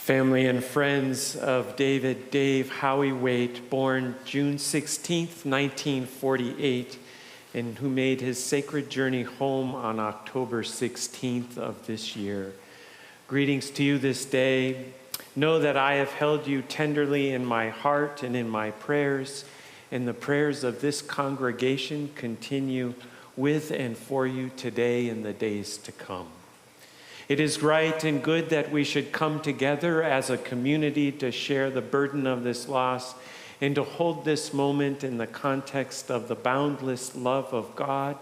Family and friends of David Dave Howie Waite, born June 16th, 1948, and who made his sacred journey home on October 16th of this year. Greetings to you this day. Know that I have held you tenderly in my heart and in my prayers, and the prayers of this congregation continue with and for you today and the days to come. It is right and good that we should come together as a community to share the burden of this loss and to hold this moment in the context of the boundless love of God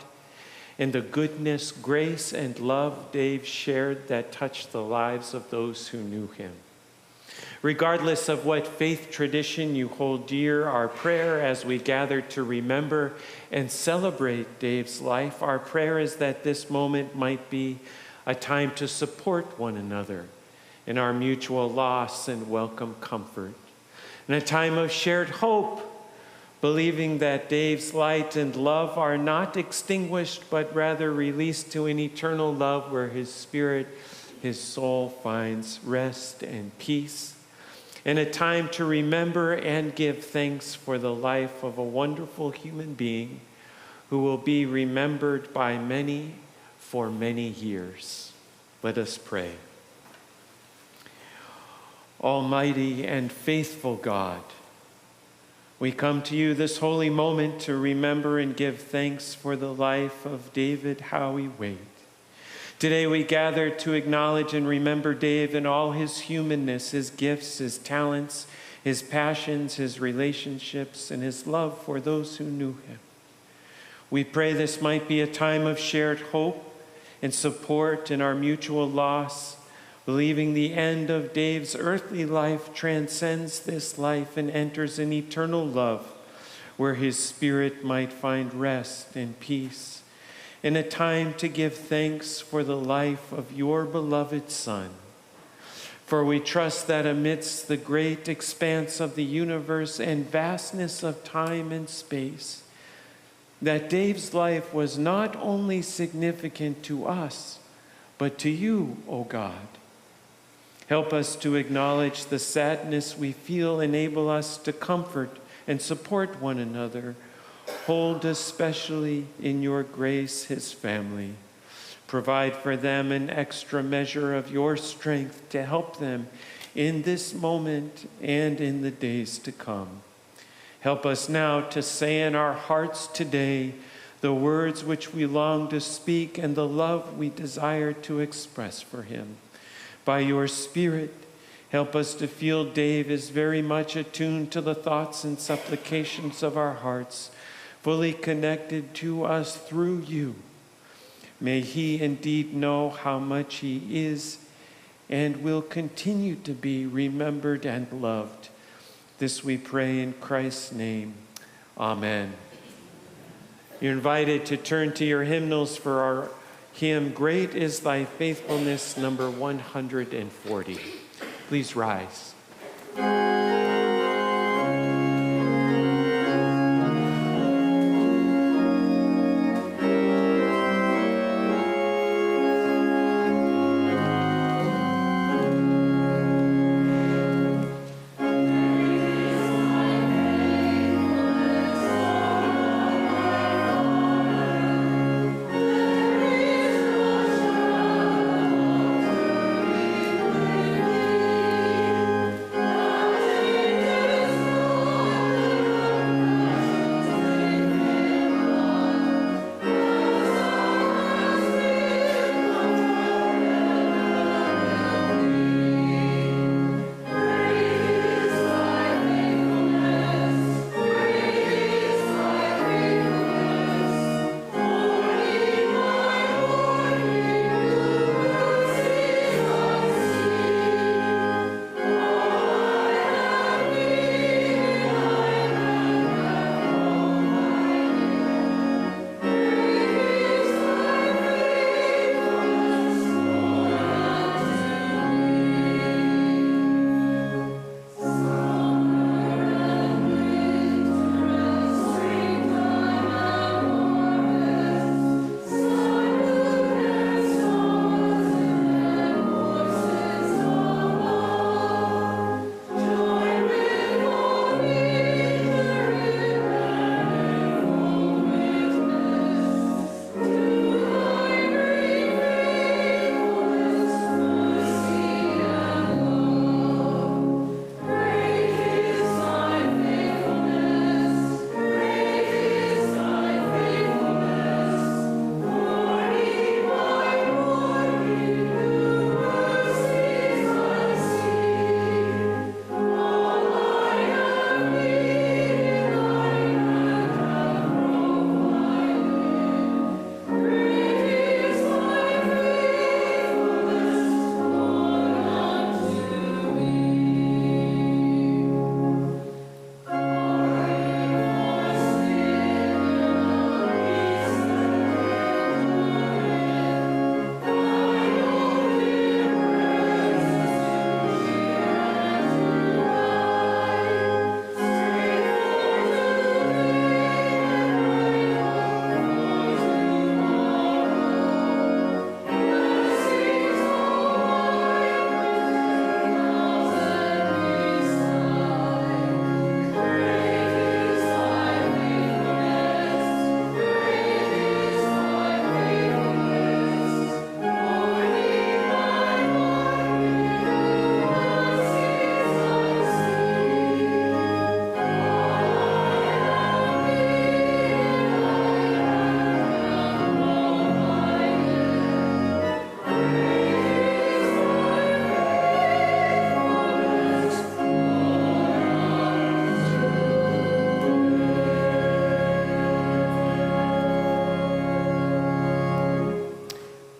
and the goodness, grace, and love Dave shared that touched the lives of those who knew him. Regardless of what faith tradition you hold dear, our prayer as we gather to remember and celebrate Dave's life, our prayer is that this moment might be a time to support one another in our mutual loss and welcome comfort, and a time of shared hope, believing that Dave's light and love are not extinguished, but rather released to an eternal love where his spirit, his soul finds rest and peace, and a time to remember and give thanks for the life of a wonderful human being who will be remembered by many for many years. Let us pray. Almighty and faithful God, we come to you this holy moment to remember and give thanks for the life of David Howie Waite. Today we gather to acknowledge and remember Dave in all his humanness, his gifts, his talents, his passions, his relationships, and his love for those who knew him. We pray this might be a time of shared hope and support in our mutual loss, believing the end of Dave's earthly life transcends this life and enters an eternal love where his spirit might find rest and peace, in a time to give thanks for the life of your beloved Son. For we trust that amidst the great expanse of the universe and vastness of time and space, that Dave's life was not only significant to us, but to you, O God. Help us to acknowledge the sadness we feel, enable us to comfort and support one another. Hold especially in your grace his family. Provide for them an extra measure of your strength to help them in this moment and in the days to come. Help us now to say in our hearts today the words which we long to speak and the love we desire to express for him. By your Spirit, help us to feel Dave is very much attuned to the thoughts and supplications of our hearts, fully connected to us through you. May he indeed know how much he is and will continue to be remembered and loved. This we pray in Christ's name. Amen. You're invited to turn to your hymnals for our hymn, Great is Thy Faithfulness, number 140. Please rise.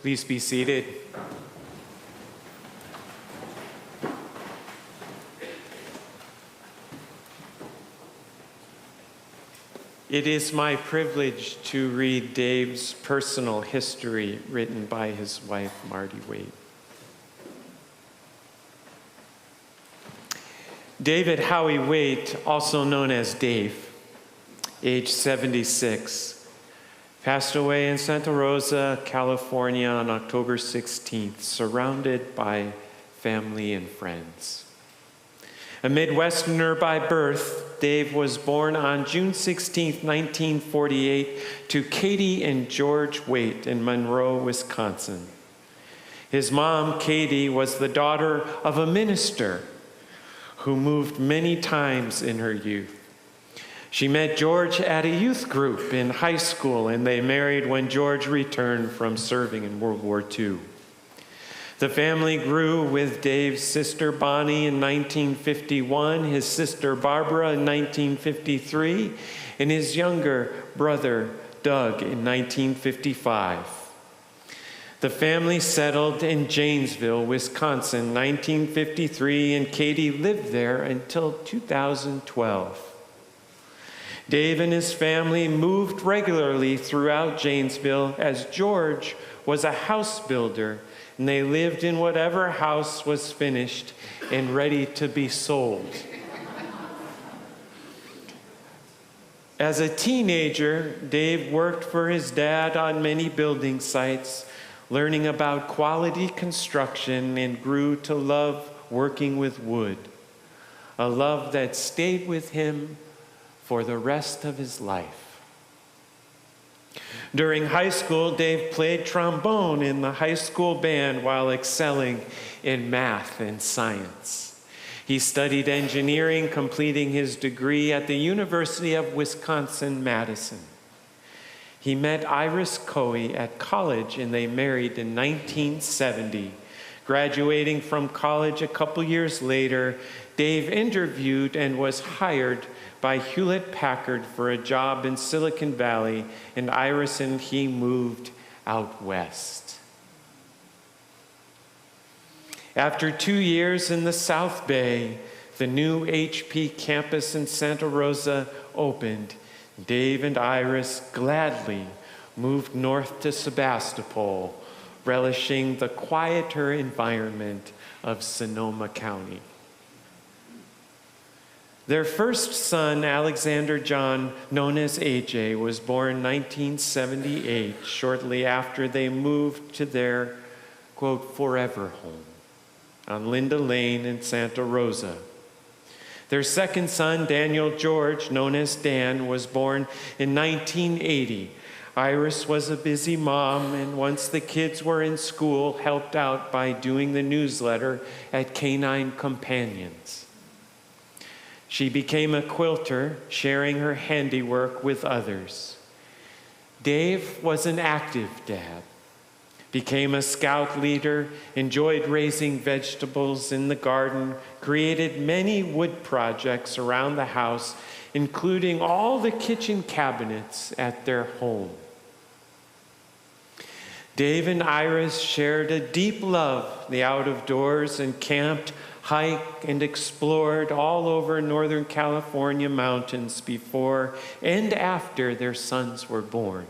Please be seated. It is my privilege to read Dave's personal history written by his wife, Marty Waite. David Howie Waite, also known as Dave, age 76, passed away in Santa Rosa, California on October 16th, surrounded by family and friends. A Midwesterner by birth, Dave was born on June 16, 1948, to Katie and George Waite in Monroe, Wisconsin. His mom, Katie, was the daughter of a minister who moved many times in her youth. She met George at a youth group in high school, and they married when George returned from serving in World War II. The family grew with Dave's sister Bonnie in 1951, his sister Barbara in 1953, and his younger brother Doug in 1955. The family settled in Janesville, Wisconsin, in 1953, and Katie lived there until 2012. Dave and his family moved regularly throughout Janesville as George was a house builder, and they lived in whatever house was finished and ready to be sold. As a teenager, Dave worked for his dad on many building sites, learning about quality construction, and grew to love working with wood, a love that stayed with him for the rest of his life. During high school, Dave played trombone in the high school band while excelling in math and science. He studied engineering, completing his degree at the University of Wisconsin-Madison. He met Iris Coey at college, and they married in 1970. Graduating from college a couple years later, Dave interviewed and was hired by Hewlett-Packard for a job in Silicon Valley, and Iris and he moved out west. After 2 years in the South Bay, the new HP campus in Santa Rosa opened. Dave and Iris gladly moved north to Sebastopol, relishing the quieter environment of Sonoma County. Their first son, Alexander John, known as AJ, was born 1978, shortly after they moved to their, quote, forever home on Linda Lane in Santa Rosa. Their second son, Daniel George, known as Dan, was born in 1980. Iris was a busy mom, and once the kids were in school, helped out by doing the newsletter at Canine Companions. She became a quilter, sharing her handiwork with others. Dave was an active dad, became a scout leader, enjoyed raising vegetables in the garden, created many wood projects around the house, including all the kitchen cabinets at their home. Dave and Iris shared a deep love of the out of doors and camped, hiked, and explored all over Northern California mountains before and after their sons were born.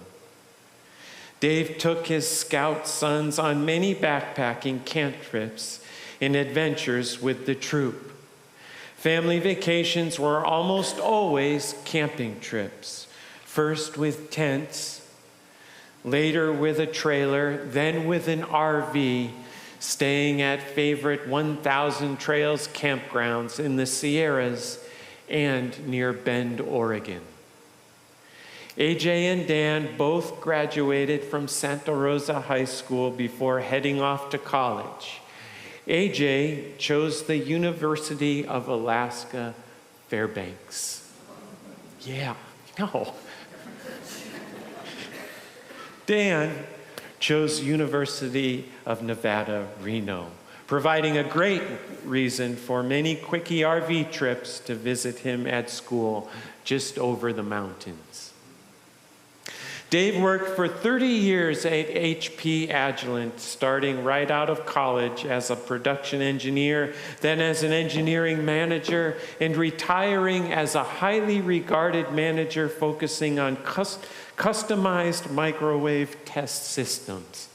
Dave took his scout sons on many backpacking camp trips and adventures with the troop. Family vacations were almost always camping trips, first with tents, later with a trailer, then with an RV, staying at favorite 1,000 Trails campgrounds in the Sierras and near Bend, Oregon. AJ and Dan both graduated from Santa Rosa High School before heading off to college. AJ chose the University of Alaska, Fairbanks. Yeah, no. Dan chose University of Nevada, Reno, providing a great reason for many quickie RV trips to visit him at school just over the mountains. Dave worked for 30 years at HP Agilent, starting right out of college as a production engineer, then as an engineering manager, and retiring as a highly regarded manager focusing on customized microwave test systems.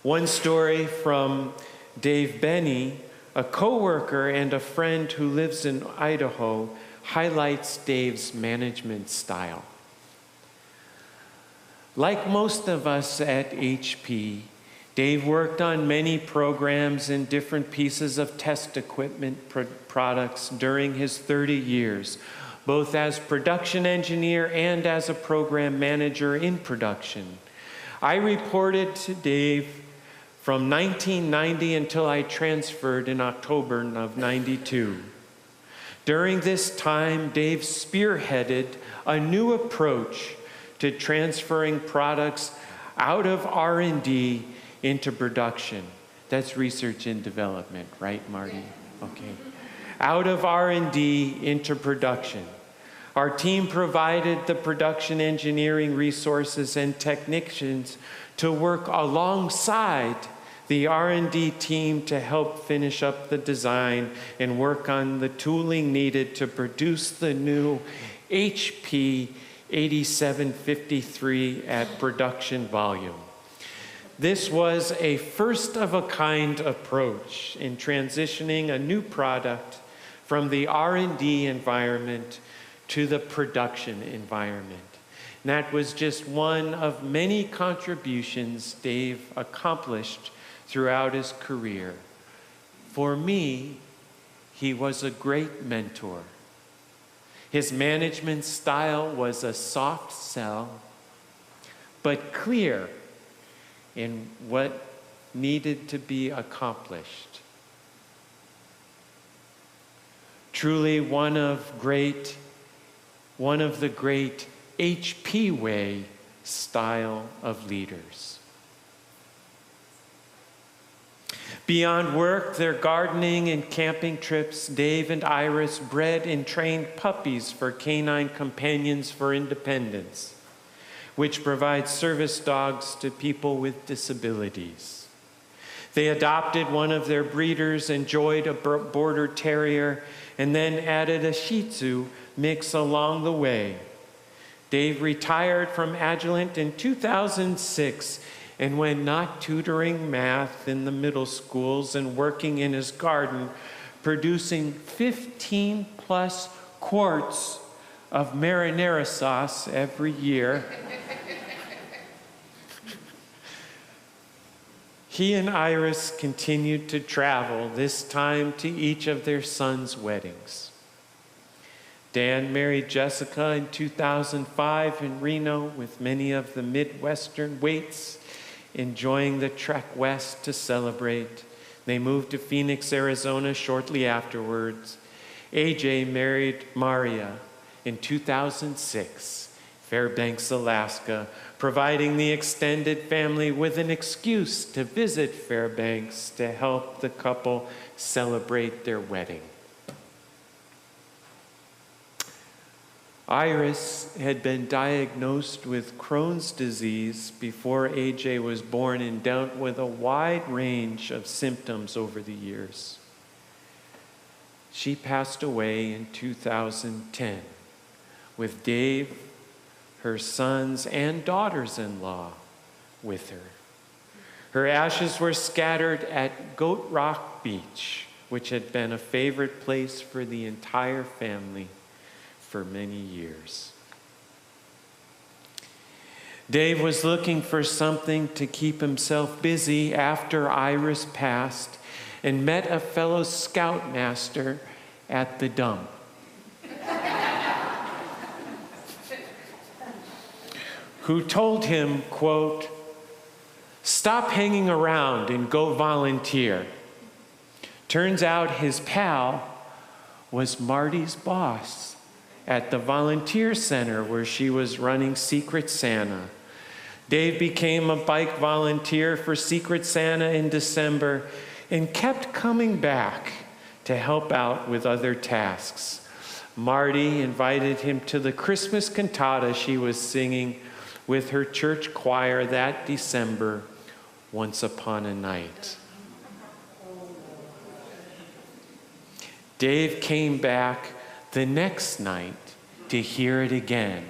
One story from Dave Benny, a coworker and a friend who lives in Idaho, highlights Dave's management style. Like most of us at HP, Dave worked on many programs and different pieces of test equipment products during his 30 years, both as production engineer and as a program manager in production. I reported to Dave from 1990 until I transferred in October of '92. During this time, Dave spearheaded a new approach to transferring products out of R&D into production. That's research and development, right, Marty? Okay. Out of R&D into production. Our team provided the production engineering resources and technicians to work alongside the R&D team to help finish up the design and work on the tooling needed to produce the new HP 8753 at production volume. This was a first-of-a-kind approach in transitioning a new product from the R&D environment to the production environment. And that was just one of many contributions Dave accomplished throughout his career. For me, he was a great mentor. His management style was a soft sell, but clear in what needed to be accomplished. Truly one of the great HP way style of leaders. Beyond work, their gardening and camping trips, Dave and Iris bred and trained puppies for Canine Companions for Independence, which provides service dogs to people with disabilities. They adopted one of their breeders, enjoyed a border terrier, and then added a Shih Tzu mix along the way. Dave retired from Agilent in 2006, and when not tutoring math in the middle schools and working in his garden, producing 15 plus quarts of marinara sauce every year, he and Iris continued to travel, this time to each of their sons' weddings. Dan married Jessica in 2005 in Reno with many of the Midwestern Waits enjoying the trek west to celebrate. They moved to Phoenix, Arizona shortly afterwards. AJ married Maria in 2006, Fairbanks, Alaska, providing the extended family with an excuse to visit Fairbanks to help the couple celebrate their wedding. Iris had been diagnosed with Crohn's disease before AJ was born and dealt with a wide range of symptoms over the years. She passed away in 2010 with Dave, her sons, and daughters-in-law with her. Her ashes were scattered at Goat Rock Beach, which had been a favorite place for the entire family for many years. Dave was looking for something to keep himself busy after Iris passed and met a fellow scoutmaster at the dump. Who told him, quote, "Stop hanging around and go volunteer." Turns out his pal was Marty's boss at the volunteer center where she was running Secret Santa. Dave became a bike volunteer for Secret Santa in December and kept coming back to help out with other tasks. Marty invited him to the Christmas cantata she was singing with her church choir that December, Once Upon a Night. Dave came back the next night to hear it again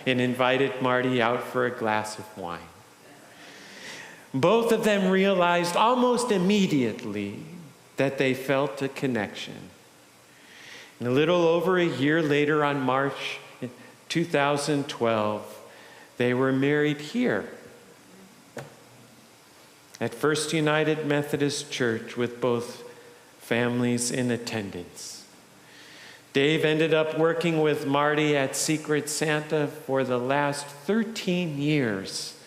and invited Marty out for a glass of wine. Both of them realized almost immediately that they felt a connection. And a little over a year later, on March 2012, they were married here at First United Methodist Church with both families in attendance. Dave ended up working with Marty at Secret Santa for the last 13 years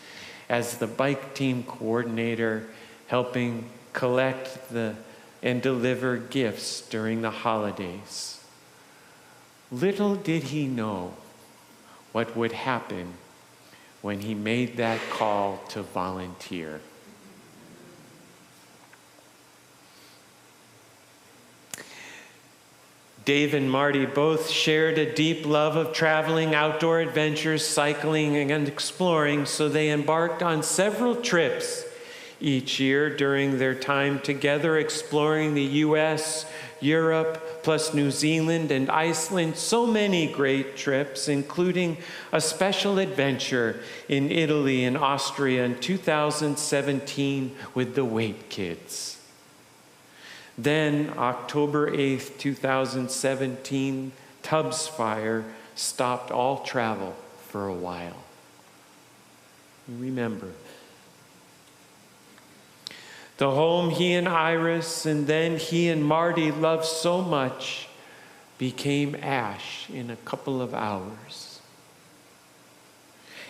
as the bike team coordinator, helping collect and deliver gifts during the holidays. Little did he know what would happen when he made that call to volunteer. Dave and Marty both shared a deep love of traveling, outdoor adventures, cycling, and exploring, so they embarked on several trips each year during their time together, exploring the U.S., Europe, plus New Zealand and Iceland. So many great trips, including a special adventure in Italy and Austria in 2017 with the Wait Kids. Then, October 8th, 2017, Tubbs Fire stopped all travel for a while. Remember. The home he and Iris, and then he and Marty loved so much, became ash in a couple of hours.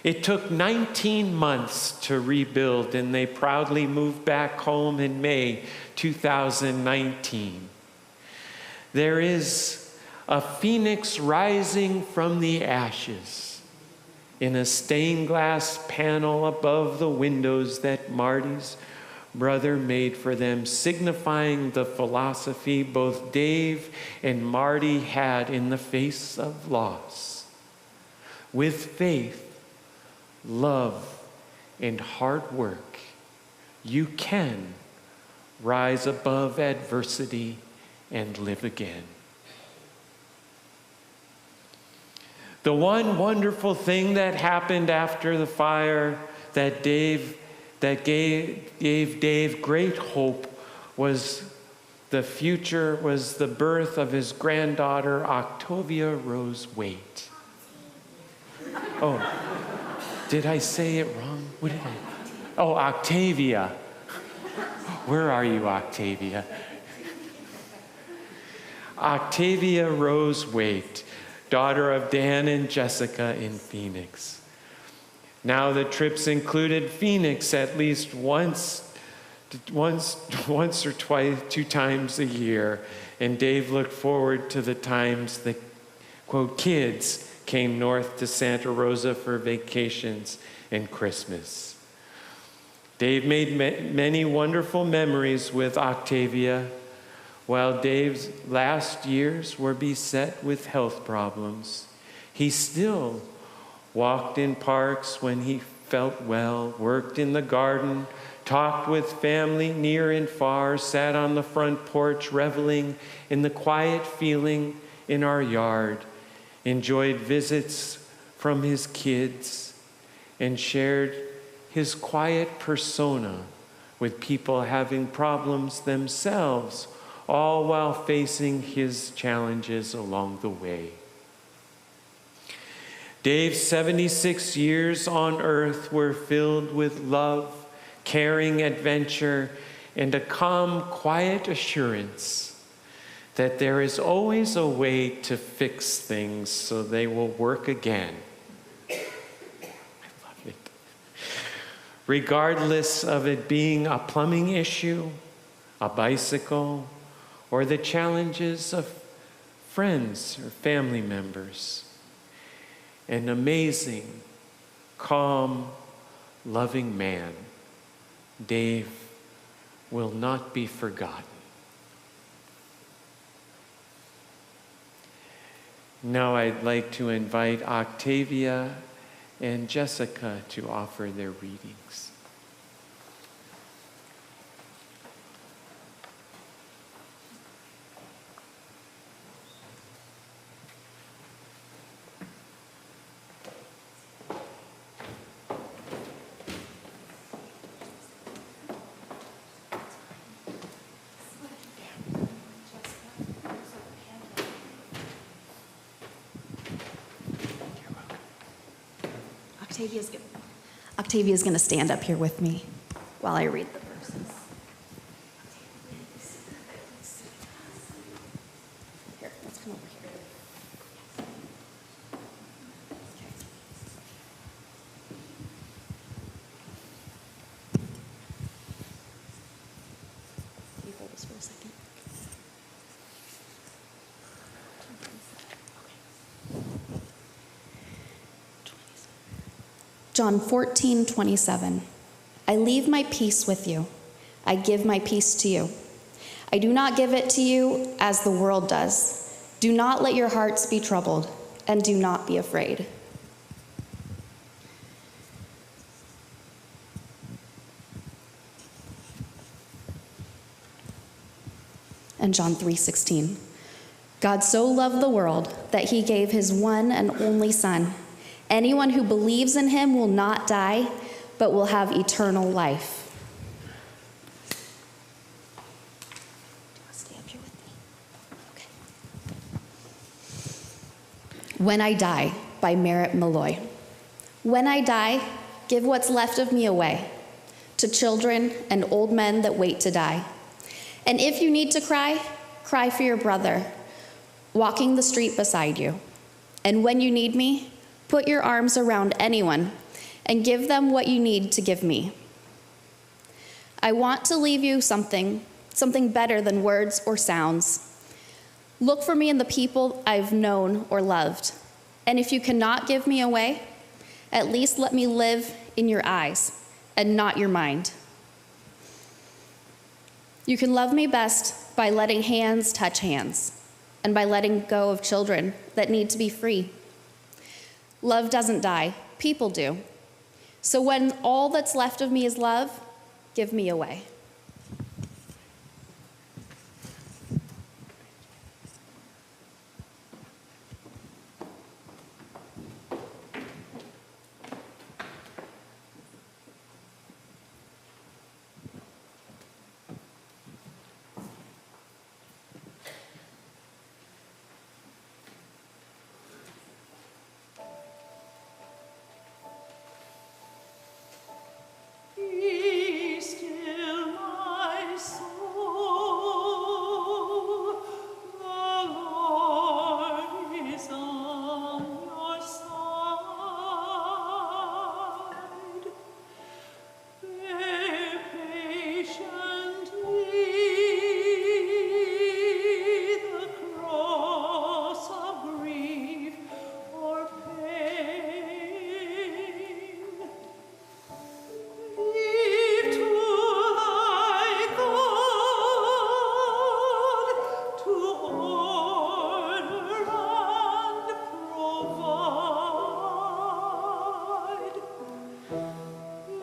It took 19 months to rebuild, and they proudly moved back home in May 2019. There is a phoenix rising from the ashes in a stained glass panel above the windows that Marty's brother made for them, signifying the philosophy both Dave and Marty had in the face of loss. With faith, love, and hard work, you can rise above adversity and live again. The one wonderful thing that happened after the fire that gave Dave great hope was the birth of his granddaughter, Octavia Rose Waite. Oh, did I say it wrong? What did I? Oh, Octavia. Where are you, Octavia? Octavia Rose Waite, daughter of Dan and Jessica in Phoenix. Now the trips included Phoenix at least once or twice, 2 times a year, and Dave looked forward to the times the, quote, kids came north to Santa Rosa for vacations and Christmas. Dave made many wonderful memories with Octavia, while Dave's last years were beset with health problems. He still walked in parks when he felt well, worked in the garden, talked with family near and far, sat on the front porch reveling in the quiet feeling in our yard, enjoyed visits from his kids, and shared his quiet persona with people having problems themselves, all while facing his challenges along the way. Dave's 76 years on earth were filled with love, caring adventure, and a calm, quiet assurance that there is always a way to fix things so they will work again. I love it. Regardless of it being a plumbing issue, a bicycle, or the challenges of friends or family members. An amazing, calm, loving man, Dave will not be forgotten. Now I'd like to invite Octavia and Jessica to offer their readings. Octavia's going to stand up here with me while I read the verses. Here, let's come over here. Okay. Can you hold this for a second? John 14:27. I leave my peace with you. I give my peace to you. I do not give it to you as the world does. Do not let your hearts be troubled, and do not be afraid. And John 3:16. God so loved the world that he gave his one and only Son. Anyone who believes in him will not die, but will have eternal life. Do you want to stay up here with me? Okay. When I Die by Merritt Malloy. When I die, give what's left of me away to children and old men that wait to die. And if you need to cry, cry for your brother, walking the street beside you. And when you need me, put your arms around anyone and give them what you need to give me. I want to leave you something better than words or sounds. Look for me in the people I've known or loved. And if you cannot give me away, at least let me live in your eyes and not your mind. You can love me best by letting hands touch hands and by letting go of children that need to be free. Love doesn't die, people do. So when all that's left of me is love, give me away. Be still, my soul. The Lord is on your side. Bear patiently the cross of grief or pain. Leave to thy God to order and provide.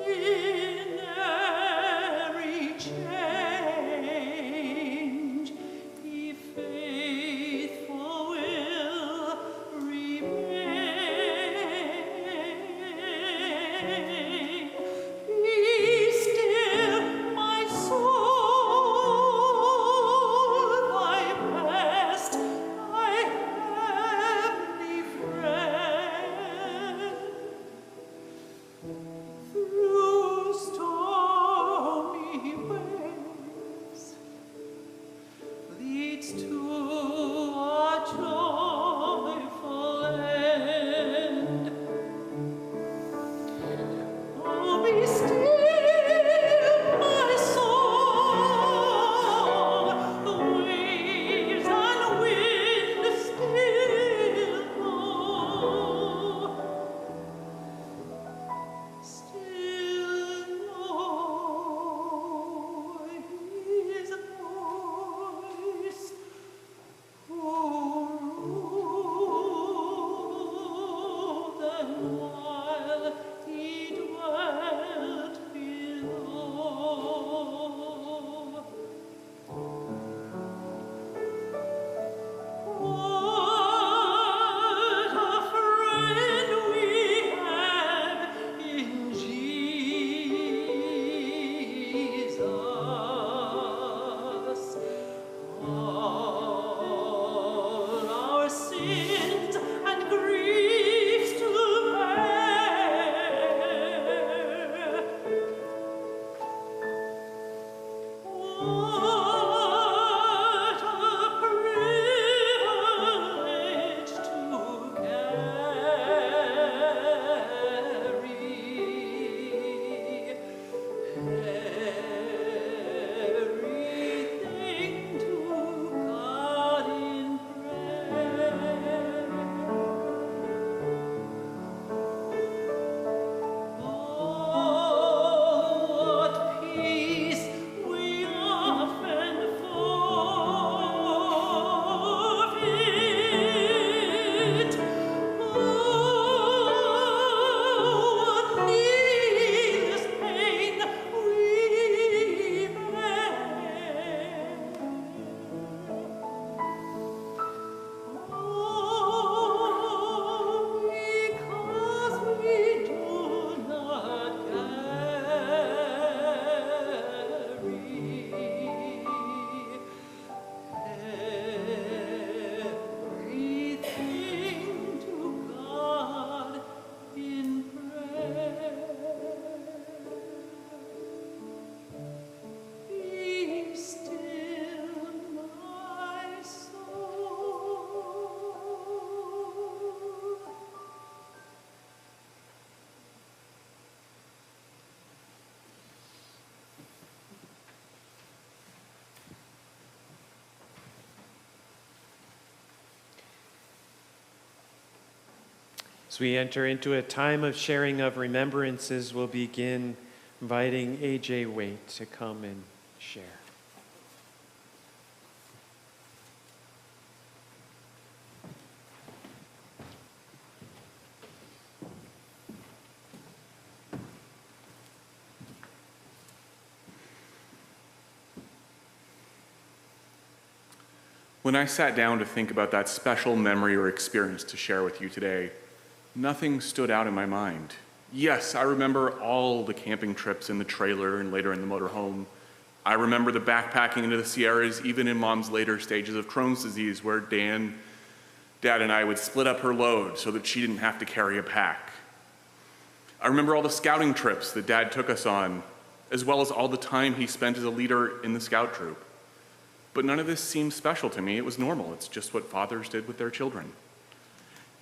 In every change, he faithful will remain. Be still, my soul, thy best, thy heavenly friend. Through stormy waves leads to a joyful end. Oh, be still, my soul, the waves and wind still know. Still know his voice As we enter into a time of sharing of remembrances, we'll begin inviting A.J. Waite to come and share. When I sat down to think about that special memory or experience to share with you today, nothing stood out in my mind. Yes, I remember all the camping trips in the trailer and later in the motorhome. I remember the backpacking into the Sierras, even in Mom's later stages of Crohn's disease, where Dad and I would split up her load so that she didn't have to carry a pack. I remember all the scouting trips that Dad took us on, as well as all the time he spent as a leader in the scout troop. But none of this seemed special to me. It was normal. It's just what fathers did with their children.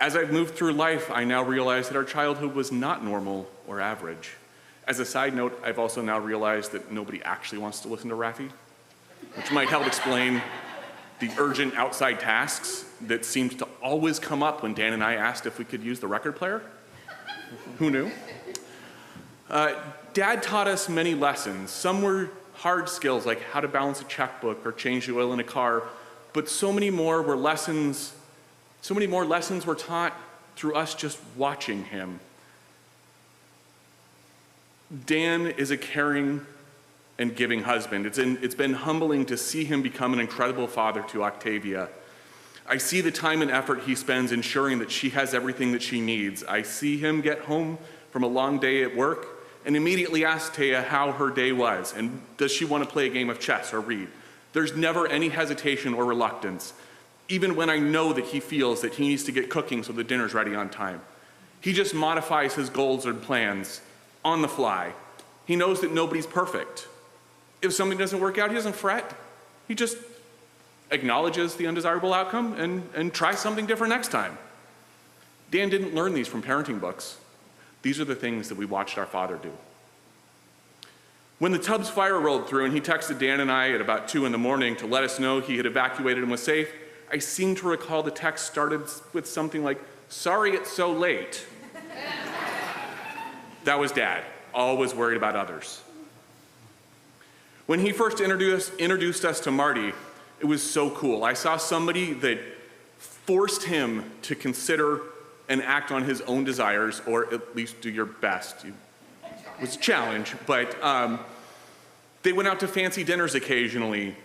As I've moved through life, I now realize that our childhood was not normal or average. As a side note, I've also now realized that nobody actually wants to listen to Raffi, which might help explain the urgent outside tasks that seemed to always come up when Dan and I asked if we could use the record player. Who knew? Dad taught us many lessons. Some were hard skills like how to balance a checkbook or change the oil in a car, but so many more lessons were taught through us just watching him. Dan is a caring and giving husband. It's been humbling to see him become an incredible father to Octavia. I see the time and effort he spends ensuring that she has everything that she needs. I see him get home from a long day at work and immediately ask Taya how her day was, and does she want to play a game of chess or read? There's never any hesitation or reluctance, even when I know that he feels that he needs to get cooking so the dinner's ready on time. He just modifies his goals and plans on the fly. He knows that nobody's perfect. If something doesn't work out, he doesn't fret. He just acknowledges the undesirable outcome and tries something different next time. Dan didn't learn these from parenting books. These are the things that we watched our father do. When the Tubbs fire rolled through and he texted Dan and I at about 2 a.m. to let us know he had evacuated and was safe, I seem to recall the text started with something like, "Sorry it's so late." That was Dad, always worried about others. When he first introduced us to Marty, it was so cool. I saw somebody that forced him to consider and act on his own desires, or at least do your best. It was a challenge, but they went out to fancy dinners occasionally.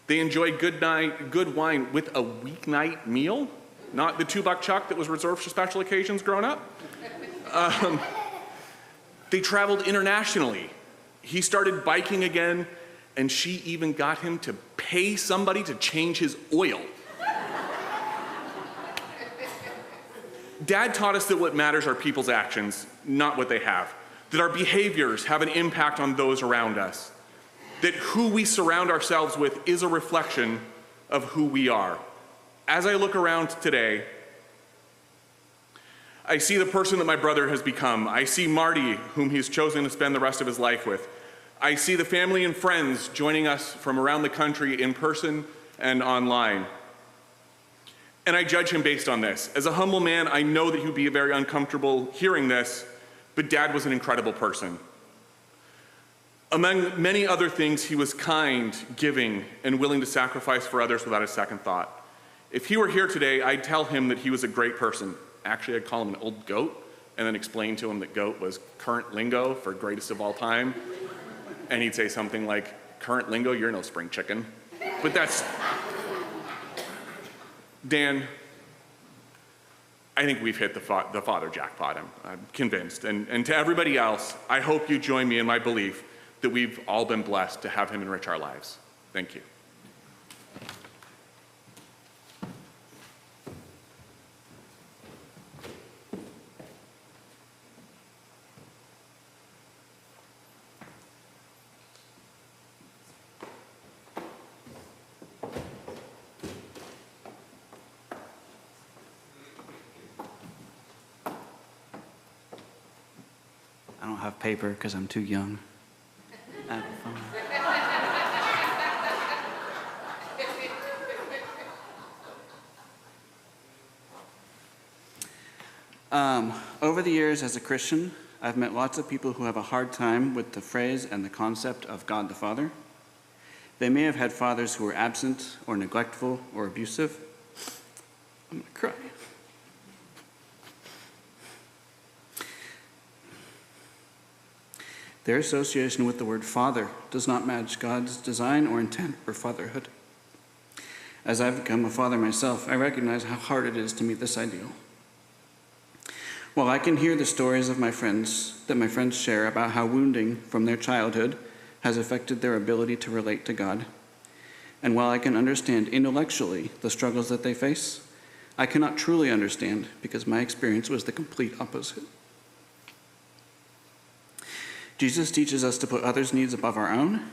They enjoyed good wine with a weeknight meal, not the $2 chuck that was reserved for special occasions growing up. They traveled internationally. He started biking again, and she even got him to pay somebody to change his oil. Dad taught us that what matters are people's actions, not what they have. That our behaviors have an impact on those around us. That who we surround ourselves with is a reflection of who we are. As I look around today, I see the person that my brother has become. I see Marty, whom he's chosen to spend the rest of his life with. I see the family and friends joining us from around the country in person and online. And I judge him based on this. As a humble man, I know that he would be very uncomfortable hearing this, but Dad was an incredible person. Among many other things, he was kind, giving, and willing to sacrifice for others without a second thought. If he were here today, I'd tell him that he was a great person. Actually, I'd call him an old goat, and then explain to him that goat was current lingo for greatest of all time. And he'd say something like, "Current lingo, you're no spring chicken." But that's... Dan, I think we've hit the father jackpot, I'm convinced. And to everybody else, I hope you join me in my belief that we've all been blessed to have him enrich our lives. Thank you. I don't have paper because I'm too young. I have a phone. Over the years as a Christian, I've met lots of people who have a hard time with the phrase and the concept of God the Father. They may have had fathers who were absent or neglectful or abusive. I'm going to cry. Their association with the word father does not match God's design or intent for fatherhood. As I've become a father myself, I recognize how hard it is to meet this ideal. While I can hear the stories of my friends share about how wounding from their childhood has affected their ability to relate to God, and while I can understand intellectually the struggles that they face, I cannot truly understand because my experience was the complete opposite. Jesus teaches us to put others' needs above our own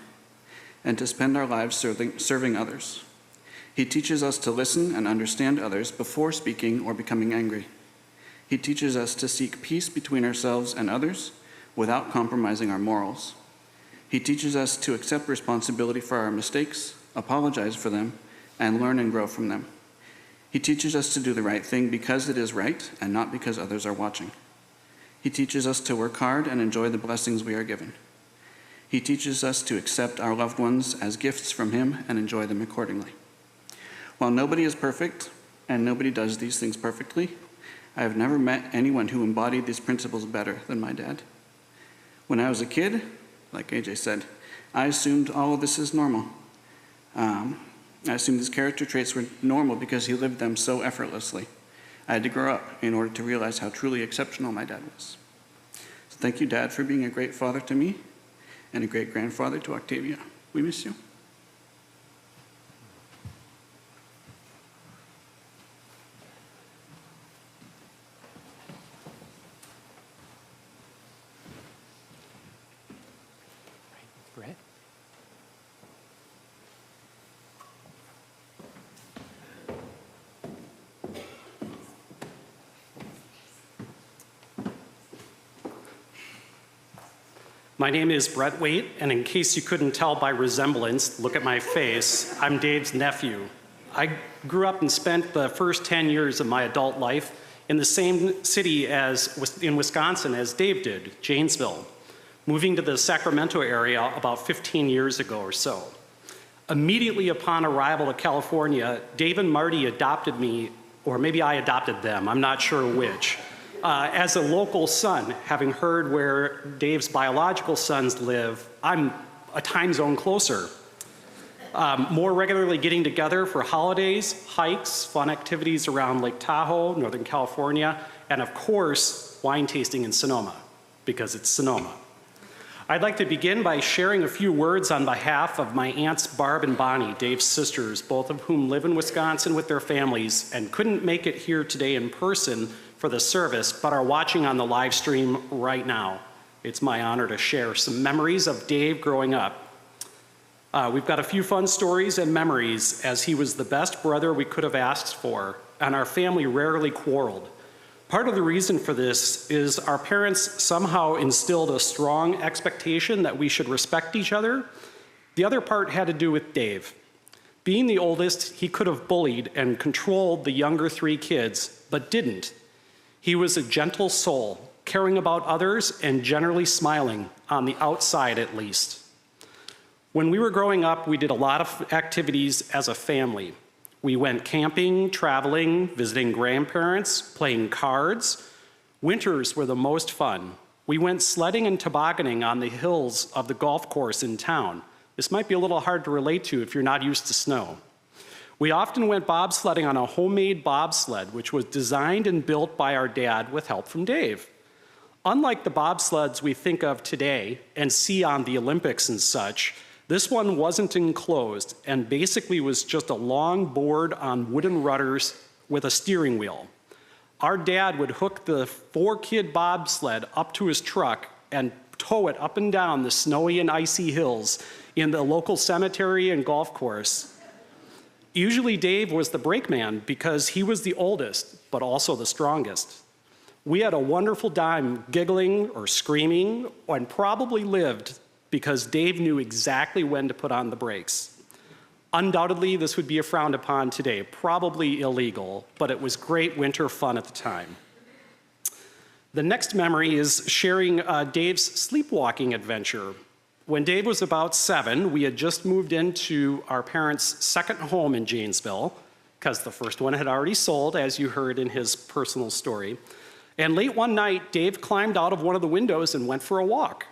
and to spend our lives serving others. He teaches us to listen and understand others before speaking or becoming angry. He teaches us to seek peace between ourselves and others without compromising our morals. He teaches us to accept responsibility for our mistakes, apologize for them, and learn and grow from them. He teaches us to do the right thing because it is right and not because others are watching. He teaches us to work hard and enjoy the blessings we are given. He teaches us to accept our loved ones as gifts from Him and enjoy them accordingly. While nobody is perfect and nobody does these things perfectly, I have never met anyone who embodied these principles better than my dad. When I was a kid, like AJ said, I assumed all of this is normal. I assumed these character traits were normal because he lived them so effortlessly. I had to grow up in order to realize how truly exceptional my dad was. So thank you, Dad, for being a great father to me and a great grandfather to Octavia. We miss you. Brett? My name is Brett Waite, and in case you couldn't tell by resemblance, look at my face, I'm Dave's nephew. I grew up and spent the first 10 years of my adult life in the same city in Wisconsin as Dave did, Janesville, moving to the Sacramento area about 15 years ago or so. Immediately upon arrival to California, Dave and Marty adopted me, or maybe I adopted them, I'm not sure which. As a local son, having heard where Dave's biological sons live, I'm a time zone closer. More regularly getting together for holidays, hikes, fun activities around Lake Tahoe, Northern California, and of course, wine tasting in Sonoma, because it's Sonoma. I'd like to begin by sharing a few words on behalf of my aunts Barb and Bonnie, Dave's sisters, both of whom live in Wisconsin with their families and couldn't make it here today in person for the service, but are watching on the live stream right now. It's my honor to share some memories of Dave growing up. We've got a few fun stories and memories, as he was the best brother we could have asked for, and our family rarely quarreled. Part of the reason for this is our parents somehow instilled a strong expectation that we should respect each other. The other part had to do with Dave. Being the oldest, he could have bullied and controlled the younger three kids, but didn't. He was a gentle soul, caring about others and generally smiling, on the outside at least. When we were growing up, we did a lot of activities as a family. We went camping, traveling, visiting grandparents, playing cards. Winters were the most fun. We went sledding and tobogganing on the hills of the golf course in town. This might be a little hard to relate to if you're not used to snow. We often went bobsledding on a homemade bobsled, which was designed and built by our dad with help from Dave. Unlike the bobsleds we think of today and see on the Olympics and such, this one wasn't enclosed and basically was just a long board on wooden rudders with a steering wheel. Our dad would hook the 4-kid bobsled up to his truck and tow it up and down the snowy and icy hills in the local cemetery and golf course. Usually Dave was the brakeman because he was the oldest, but also the strongest. We had a wonderful time giggling or screaming, and probably lived because Dave knew exactly when to put on the brakes. Undoubtedly, this would be frowned upon today, probably illegal, but it was great winter fun at the time. The next memory is sharing Dave's sleepwalking adventure. When Dave was about 7, we had just moved into our parents' second home in Janesville, because the first one had already sold, as you heard in his personal story. And late one night, Dave climbed out of one of the windows and went for a walk.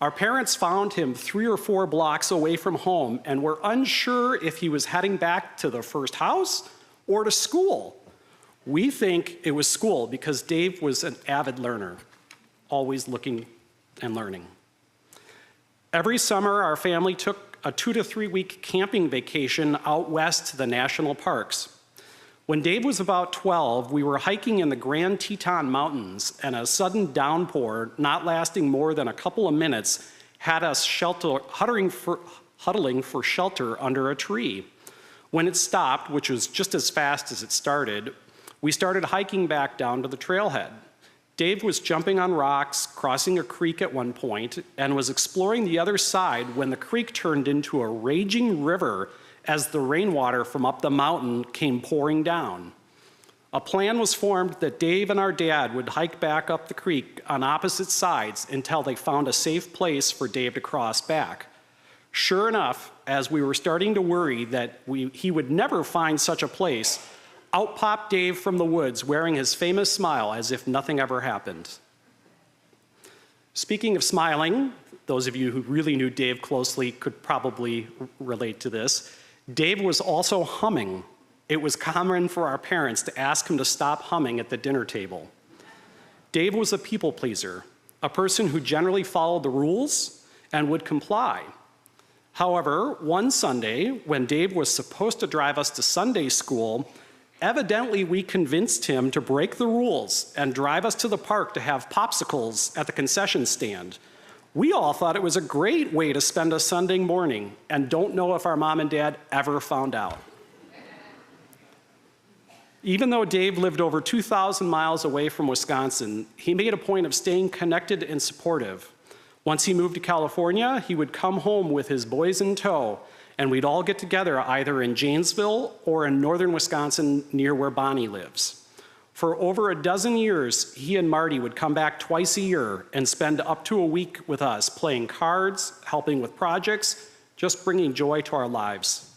Our parents found him 3 or 4 blocks away from home and were unsure if he was heading back to the first house or to school. We think it was school because Dave was an avid learner, always looking and learning. Every summer, our family took a 2 to 3 week camping vacation out west to the national parks. When Dave was about 12, we were hiking in the Grand Teton Mountains, and a sudden downpour, not lasting more than a couple of minutes, had us huddling for shelter under a tree. When it stopped, which was just as fast as it started, we started hiking back down to the trailhead. Dave was jumping on rocks, crossing a creek at one point, and was exploring the other side when the creek turned into a raging river as the rainwater from up the mountain came pouring down. A plan was formed that Dave and our dad would hike back up the creek on opposite sides until they found a safe place for Dave to cross back. Sure enough, as we were starting to worry that he would never find such a place, out popped Dave from the woods wearing his famous smile as if nothing ever happened. Speaking of smiling, those of you who really knew Dave closely could probably relate to this. Dave was also humming. It was common for our parents to ask him to stop humming at the dinner table. Dave was a people pleaser, a person who generally followed the rules and would comply. However, one Sunday, when Dave was supposed to drive us to Sunday school, evidently we convinced him to break the rules and drive us to the park to have popsicles at the concession stand. We all thought it was a great way to spend a Sunday morning, and don't know if our mom and dad ever found out. Even though Dave lived over 2,000 miles away from Wisconsin, he made a point of staying connected and supportive. Once he moved to California, he would come home with his boys in tow, and we'd all get together either in Janesville or in northern Wisconsin near where Bonnie lives. For over a dozen years, he and Marty would come back twice a year and spend up to a week with us playing cards, helping with projects, just bringing joy to our lives.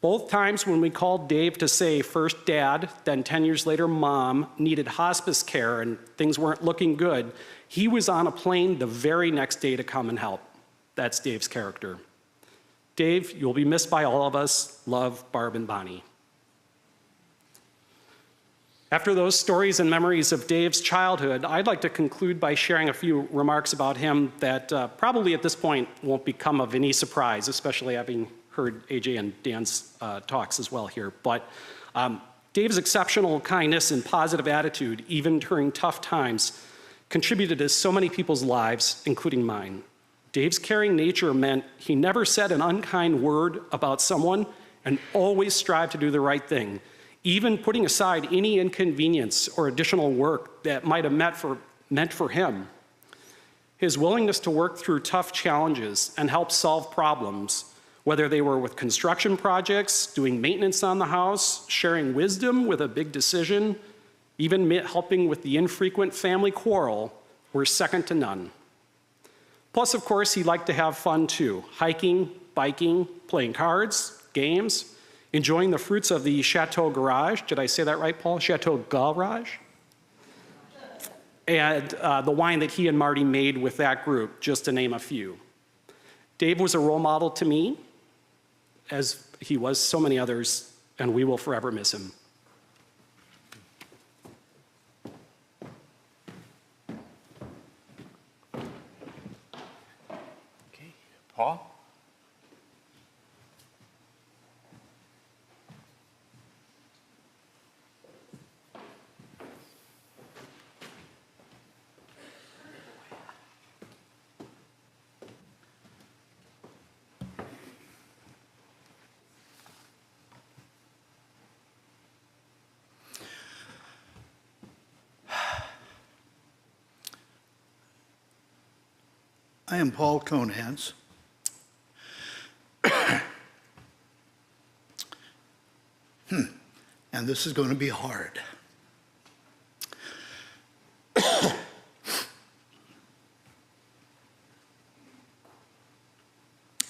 Both times when we called Dave to say first dad, then 10 years later mom, needed hospice care and things weren't looking good, he was on a plane the very next day to come and help. That's Dave's character. Dave, you'll be missed by all of us. Love, Barb and Bonnie. After those stories and memories of Dave's childhood, I'd like to conclude by sharing a few remarks about him that probably at this point won't become of any surprise, especially having heard AJ and Dan's talks as well here. But Dave's exceptional kindness and positive attitude, even during tough times, contributed to so many people's lives, including mine. Dave's caring nature meant he never said an unkind word about someone and always strived to do the right thing, even putting aside any inconvenience or additional work that might have meant for him. His willingness to work through tough challenges and help solve problems, whether they were with construction projects, doing maintenance on the house, sharing wisdom with a big decision, even helping with the infrequent family quarrel, were second to none. Plus, of course, he liked to have fun too, hiking, biking, playing cards, games, enjoying the fruits of the Chateau Garage. Did I say that right, Paul? Chateau Garage? And the wine that he and Marty made with that group, just to name a few. Dave was a role model to me, as he was so many others, and we will forever miss him. Okay, Paul? I am Paul Conhans. And this is going to be hard.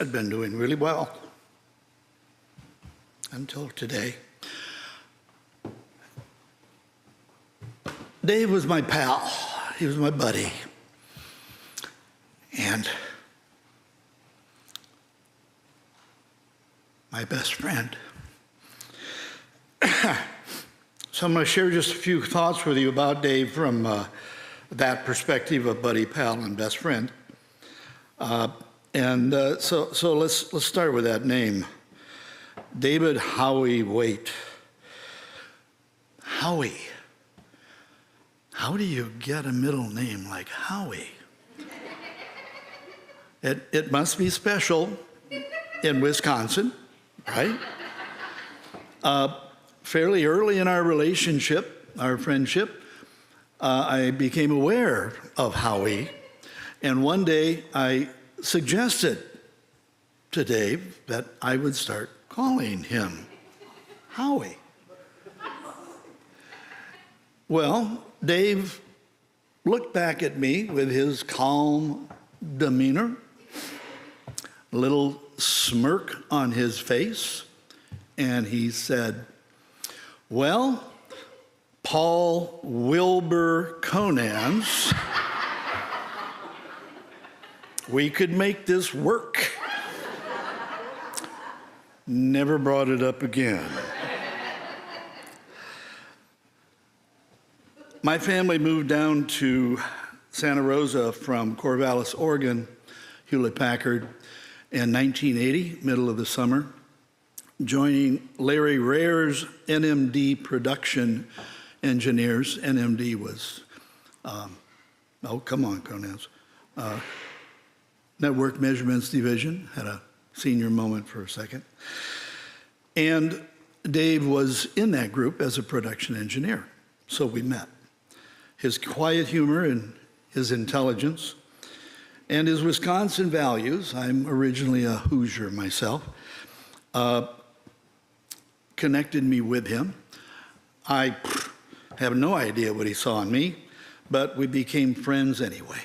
I'd been doing really well until today. Dave was my pal. He was my buddy. And my best friend. So I'm going to share just a few thoughts with you about Dave from that perspective of buddy, pal, and best friend. So let's start with that name, David Howie Waite. Howie. How do you get a middle name like Howie? It must be special in Wisconsin, right? Fairly early in our relationship, our friendship, I became aware of Howie, and one day I suggested to Dave that I would start calling him Howie. Well, Dave looked back at me with his calm demeanor, a little smirk on his face, and he said, "Well, Paul Wilbur Conans, we could make this work." Never brought it up again. My family moved down to Santa Rosa from Corvallis, Oregon, Hewlett-Packard, in 1980, middle of the summer, joining Larry Rare's NMD production engineers. NMD was, come on, Conans. Network Measurements Division, had a senior moment for a second. And Dave was in that group as a production engineer, so we met. His quiet humor and his intelligence and his Wisconsin values, I'm originally a Hoosier myself, connected me with him. I have no idea what he saw in me, but we became friends anyway.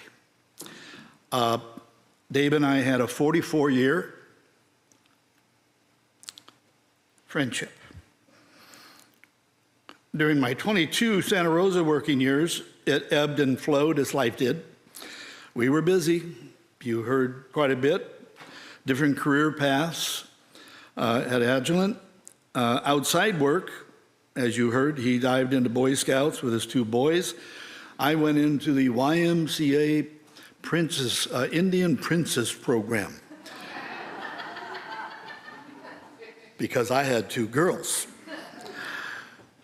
Dave and I had a 44-year friendship. During my 22 Santa Rosa working years, it ebbed and flowed as life did. We were busy. You heard quite a bit. Different career paths at Agilent. Outside work, as you heard, he dived into Boy Scouts with his 2 boys. I went into the YMCA Indian Princess program because I had 2 girls.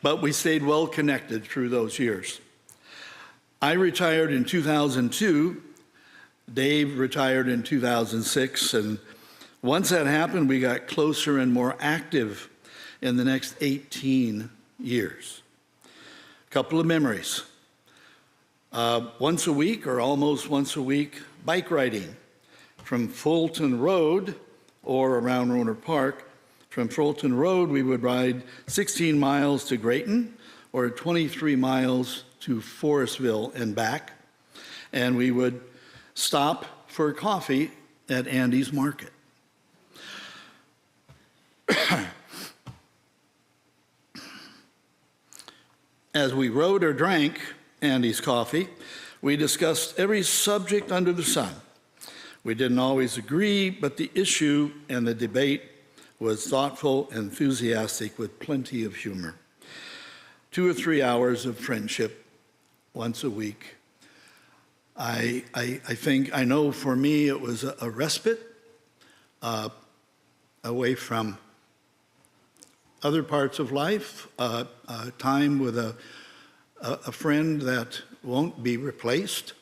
But we stayed well connected through those years. I retired in 2002. Dave retired in 2006. And once that happened, we got closer and more active in the next 18 years. A couple of memories. Once a week, or almost once a week, bike riding from Fulton Road or around Rohnert Park. From Fulton Road, we would ride 16 miles to Grayton or 23 miles to Forestville and back. And we would stop for coffee at Andy's Market. As we rode or drank Andy's coffee, we discussed every subject under the sun. We didn't always agree, but the issue and the debate was thoughtful, enthusiastic, with plenty of humor. 2 or 3 hours of friendship once a week. I know for me it was a respite away from other parts of life, time with a friend that won't be replaced.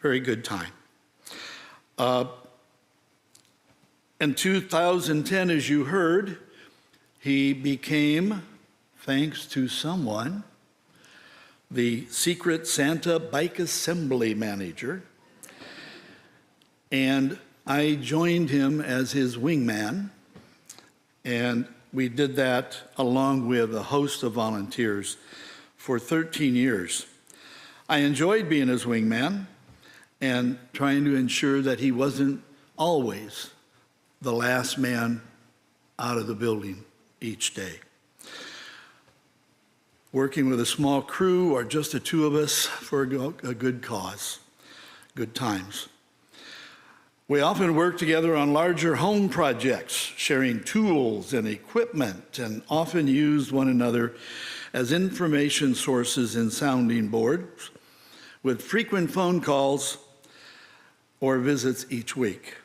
Very good time. In 2010, as you heard, he became, thanks to someone, the Secret Santa Bike Assembly Manager. And I joined him as his wingman. And we did that along with a host of volunteers for 13 years. I enjoyed being his wingman. and trying to ensure that he wasn't always the last man out of the building each day. Working with a small crew or just the two of us for a good cause, good times. We often work together on larger home projects, sharing tools and equipment, and often used one another as information sources and sounding boards, with frequent phone calls or visits each week.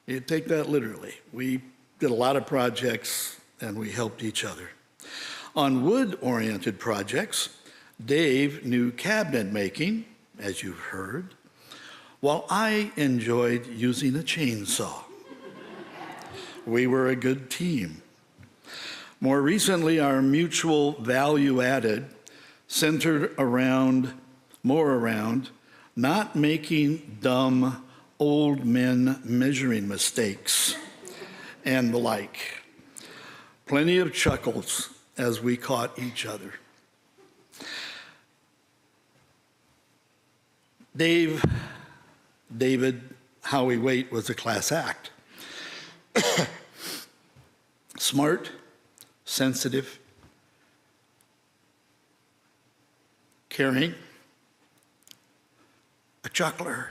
You take that literally. We did a lot of projects and we helped each other. On wood-oriented projects, Dave knew cabinet making, as you've heard, while I enjoyed using a chainsaw. We were a good team. More recently, our mutual value added centered more around not making dumb old men measuring mistakes and the like. Plenty of chuckles as we caught each other. David Howie Waite was a class act. Smart, sensitive, caring, a chuckler,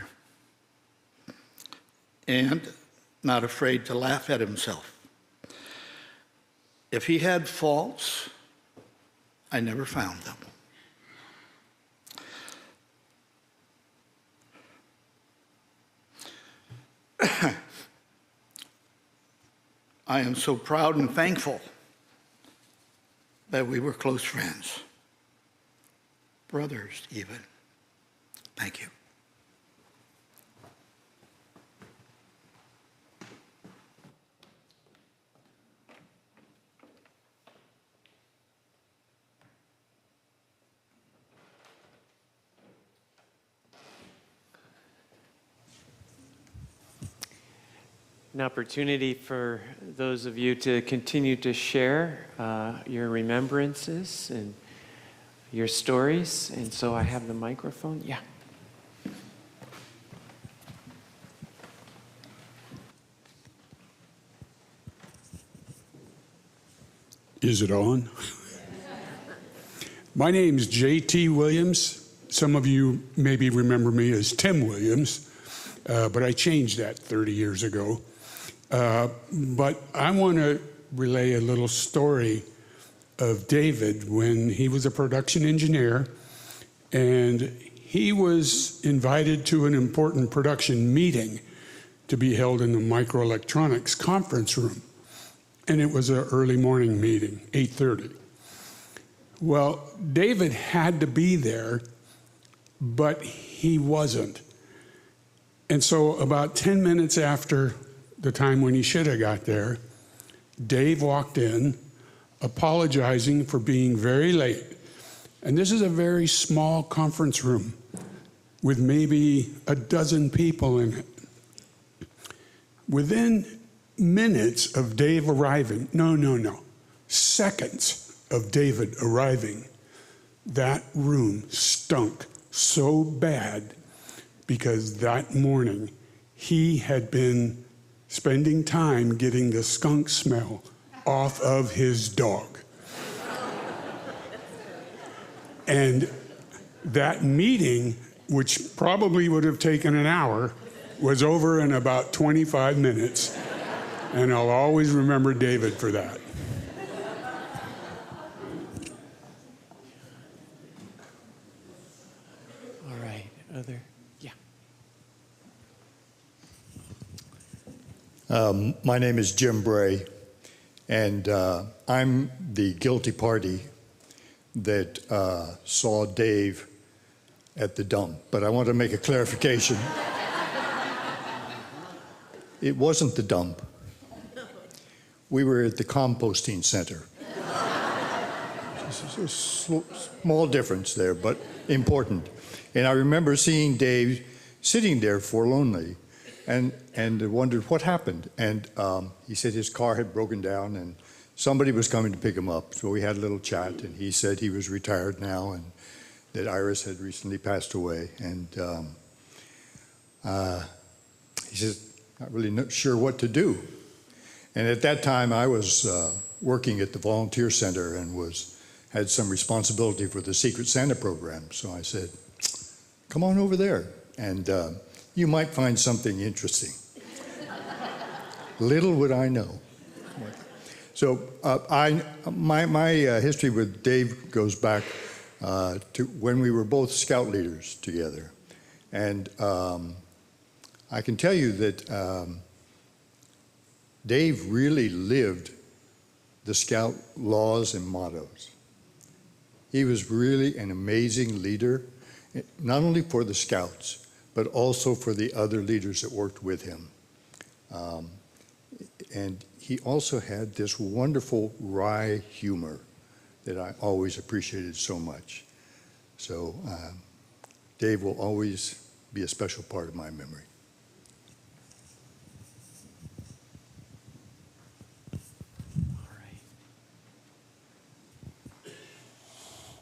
and not afraid to laugh at himself. If he had faults, I never found them. I am so proud and thankful that we were close friends, brothers even. Thank you. An opportunity for those of you to continue to share your remembrances and your stories. And so I have the microphone. Yeah. Is it on? My name's J.T. Williams. Some of you maybe remember me as Tim Williams, but I changed that 30 years ago. But I want to relay a little story of David when he was a production engineer, and he was invited to an important production meeting to be held in the microelectronics conference room. And it was an early morning meeting, 8:30. Well, David had to be there, but he wasn't. And so about 10 minutes after the time when he should have got there, Dave walked in, apologizing for being very late. And this is a very small conference room with maybe a dozen people in it. Within minutes of Dave arriving, seconds of David arriving, that room stunk so bad because that morning he had been spending time getting the skunk smell off of his dog. And that meeting, which probably would have taken an hour, was over in about 25 minutes. And I'll always remember David for that. All right. Other? Yeah. My name is Jim Bray, and I'm the guilty party that saw Dave at the dump. But I want to make a clarification. It wasn't the dump. We were at the composting center. It's a small difference there, but important. And I remember seeing Dave sitting there forlornly and wondered what happened. And he said his car had broken down and somebody was coming to pick him up. So we had a little chat, and he said he was retired now and that Iris had recently passed away. And he says, not really sure what to do. And at that time, I was working at the volunteer center and had some responsibility for the Secret Santa program. So I said, come on over there, and you might find something interesting. Little would I know. So my history with Dave goes back to when we were both scout leaders together. And I can tell you that Dave really lived the scout laws and mottos. He was really an amazing leader, not only for the scouts, but also for the other leaders that worked with him. And he also had this wonderful wry humor that I always appreciated so much. So Dave will always be a special part of my memory. All right.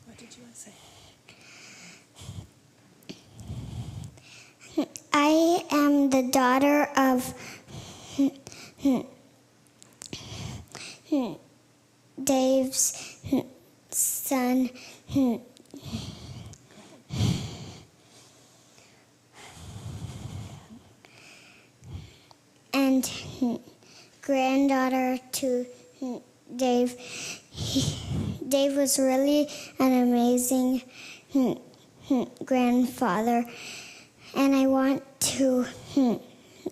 What did you want to say? I am the daughter of Dave's son, and granddaughter to Dave. Dave was really an amazing grandfather, and I want to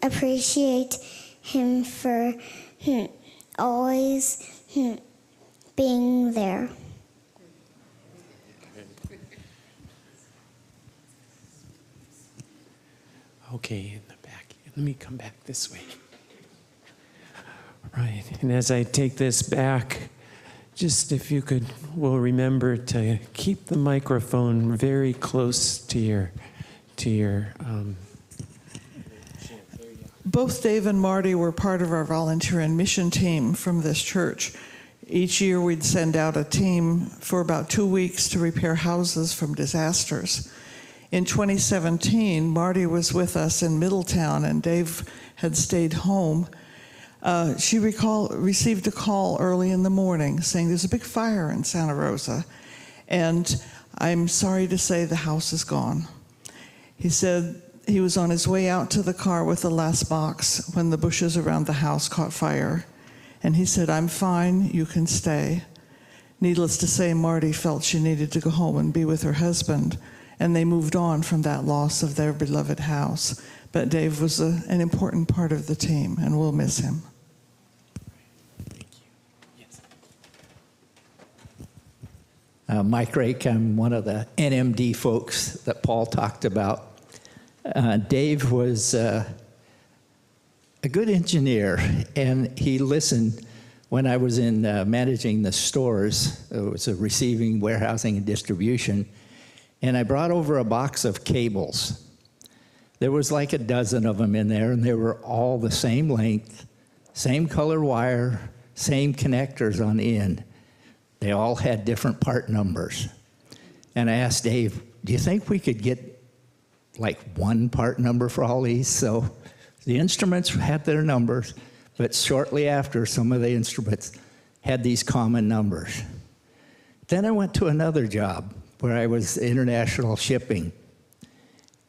appreciate him for always being there. Okay, in the back. Let me come back this way. Right, and as I take this back, just if you will remember to keep the microphone very close to your. Both Dave and Marty were part of our volunteer and mission team from this church. Each year we'd send out a team for about 2 weeks to repair houses from disasters. In 2017, Marty was with us in Middletown and Dave had stayed home. She received a call early in the morning saying there's a big fire in Santa Rosa, and I'm sorry to say the house is gone. He said he was on his way out to the car with the last box when the bushes around the house caught fire. And he said, I'm fine, you can stay. Needless to say, Marty felt she needed to go home and be with her husband, and they moved on from that loss of their beloved house. But Dave was an important part of the team, and we'll miss him. Thank you. Yes. Mike Rake, I'm one of the NMD folks that Paul talked about. Dave was a good engineer, and he listened when I was in managing the stores. It was a receiving, warehousing, and distribution, and I brought over a box of cables. There was like a dozen of them in there, and they were all the same length, same color wire, same connectors on the end. They all had different part numbers. And I asked Dave, do you think we could get like one part number for all these? So the instruments had their numbers, but shortly after, some of the instruments had these common numbers. Then I went to another job where I was international shipping,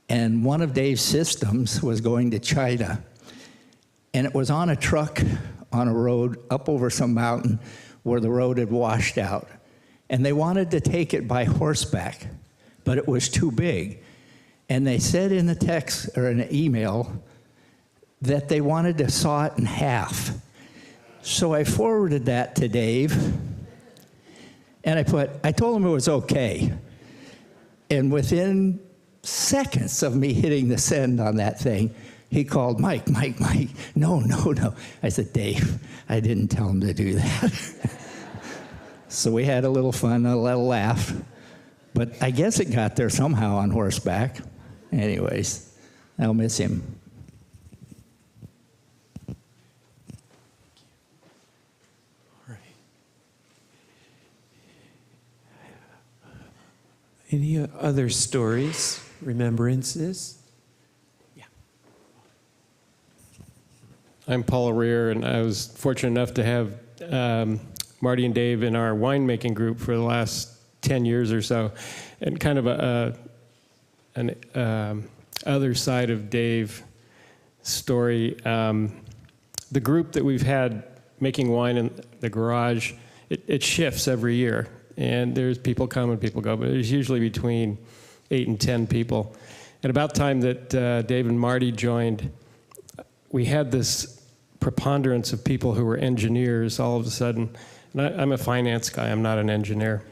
and one of Dave's systems was going to China, and it was on a truck on a road up over some mountain where the road had washed out, and they wanted to take it by horseback, but it was too big. And they said in the text or in an email that they wanted to saw it in half. So I forwarded that to Dave, and I told him it was okay. And within seconds of me hitting the send on that thing, he called, Mike, no. I said, Dave, I didn't tell him to do that. So we had a little fun, a little laugh. But I guess it got there somehow on horseback. Anyways, I'll miss him. All right. Any other stories, remembrances? Yeah. I'm Paul Rear, and I was fortunate enough to have Marty and Dave in our winemaking group for the last 10 years or so. And kind of an other side of Dave's story, the group that we've had making wine in the garage, it shifts every year. And there's people come and people go, but there's usually between 8 and 10 people. And about the time that Dave and Marty joined, we had this preponderance of people who were engineers all of a sudden. And I'm a finance guy, I'm not an engineer.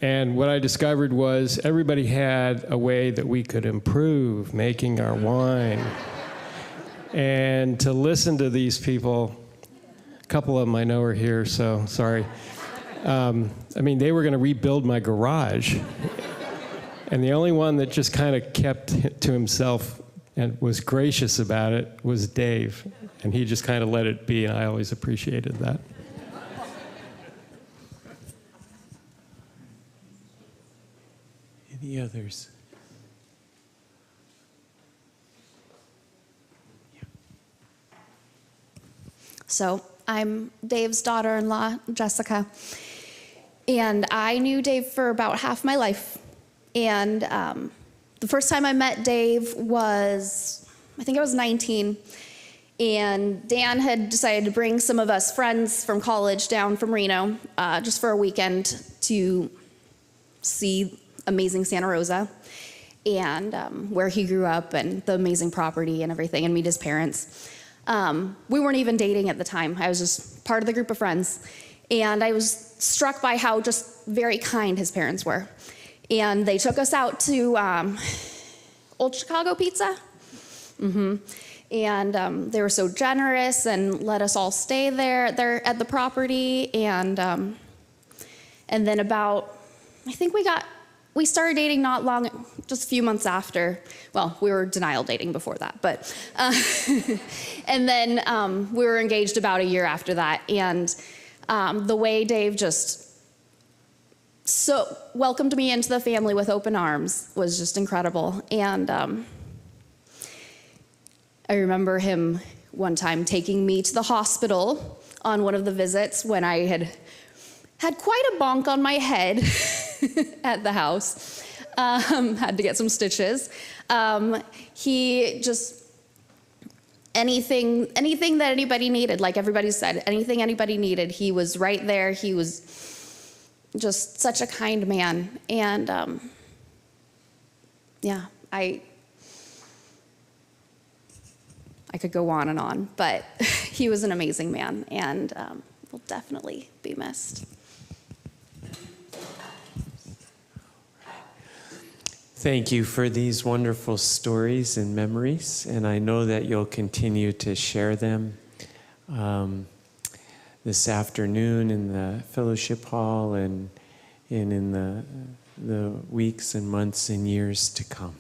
And what I discovered was everybody had a way that we could improve making our wine. And to listen to these people, a couple of them I know are here, so sorry. I mean, they were going to rebuild my garage. And the only one that just kind of kept to himself and was gracious about it was Dave. And he just kind of let it be, and I always appreciated that. Any others? So I'm Dave's daughter-in-law, Jessica. And I knew Dave for about half my life. And the first time I met Dave was, I think I was 19. And Dan had decided to bring some of us friends from college down from Reno just for a weekend to see amazing Santa Rosa and where he grew up and the amazing property and everything, and meet his parents. We weren't even dating at the time. I was just part of the group of friends. And I was struck by how just very kind his parents were. And they took us out to Old Chicago Pizza. And they were so generous and let us all stay there at the property. And then about, I think we started dating not long, just a few months after. Well, we were denial dating before that, but, and then we were engaged about a year after that. And the way Dave just so welcomed me into the family with open arms was just incredible. And I remember him one time taking me to the hospital on one of the visits when I had quite a bonk on my head at the house. Had to get some stitches. He just, anything that anybody needed, like everybody said, anything anybody needed, he was right there. He was just such a kind man. And yeah, I could go on and on, but he was an amazing man and will definitely be missed. Thank you for these wonderful stories and memories, and I know that you'll continue to share them this afternoon in the fellowship hall and in the weeks and months and years to come.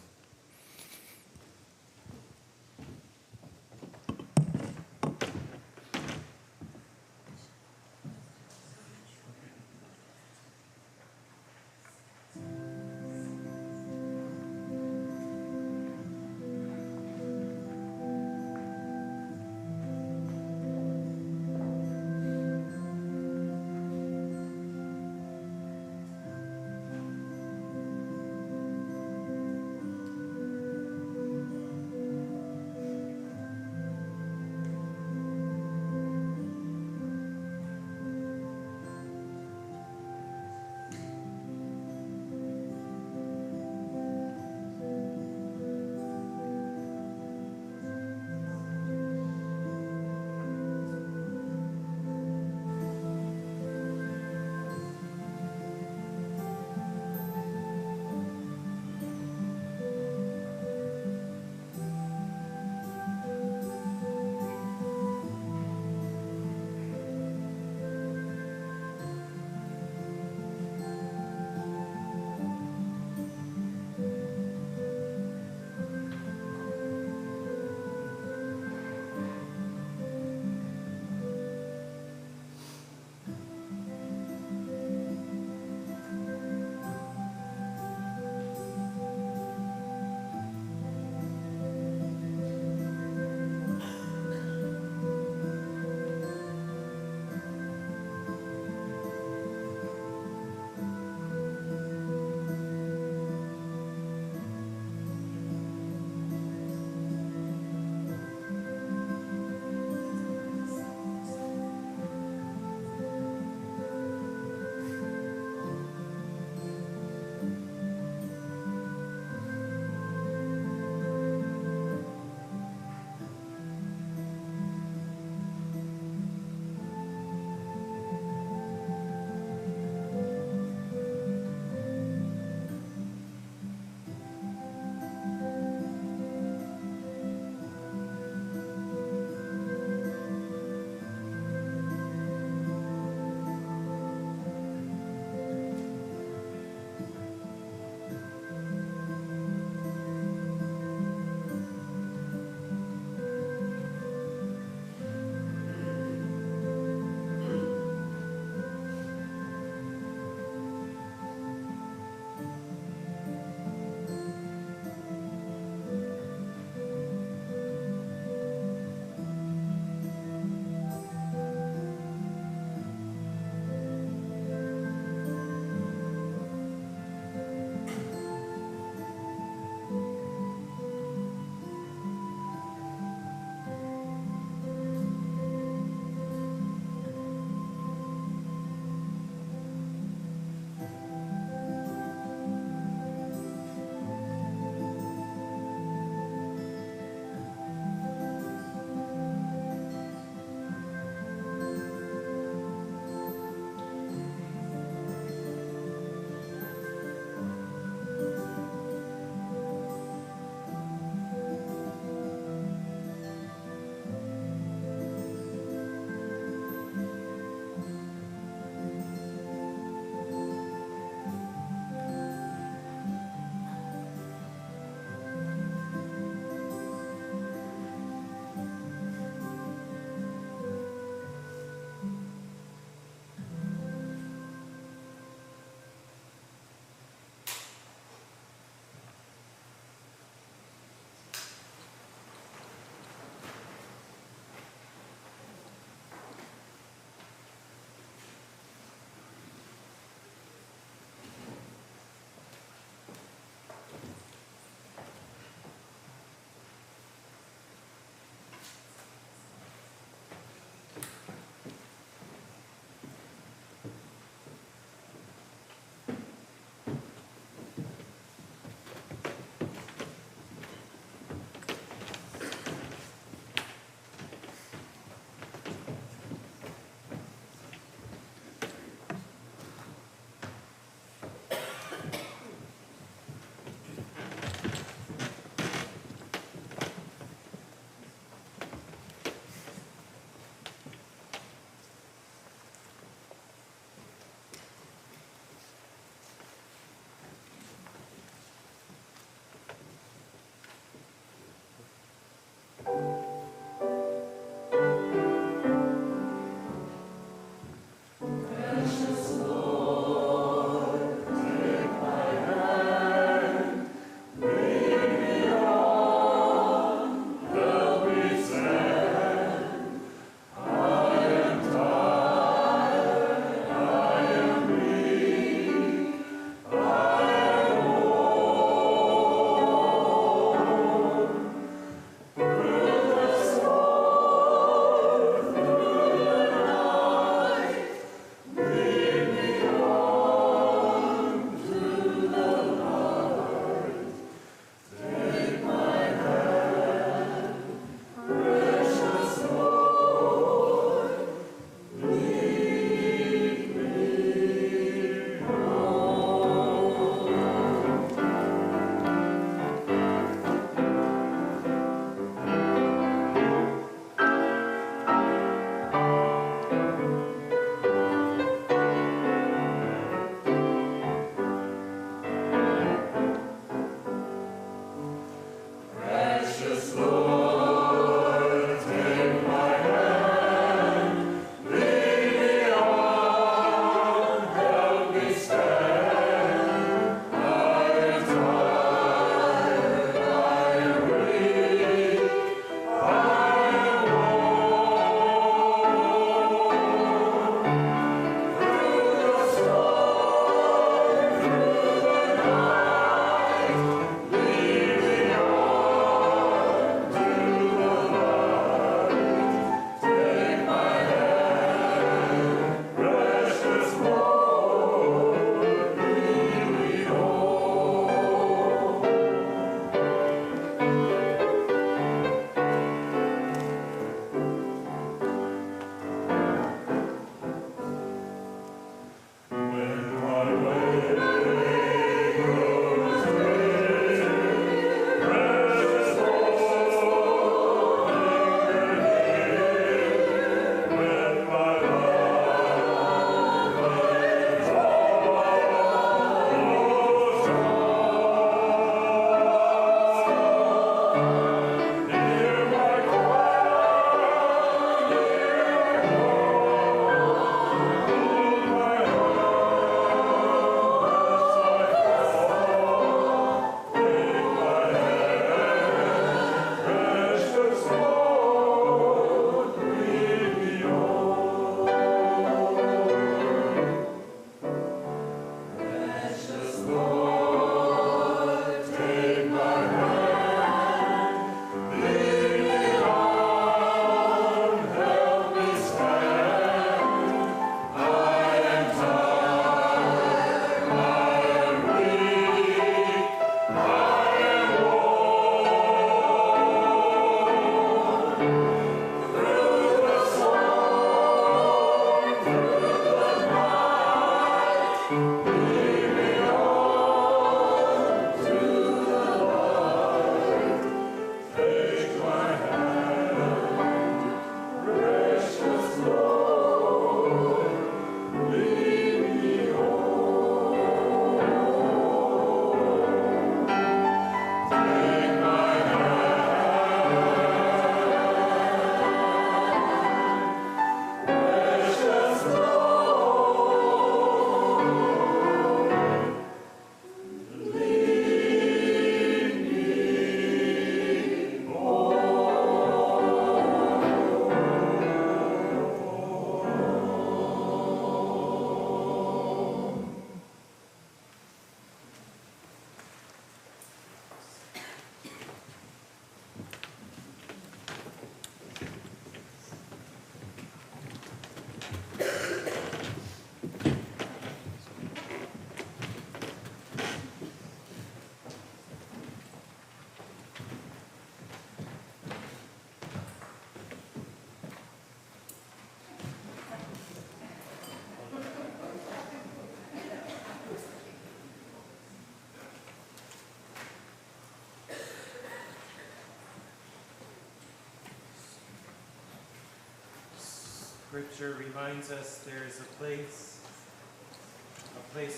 Scripture reminds us there is a place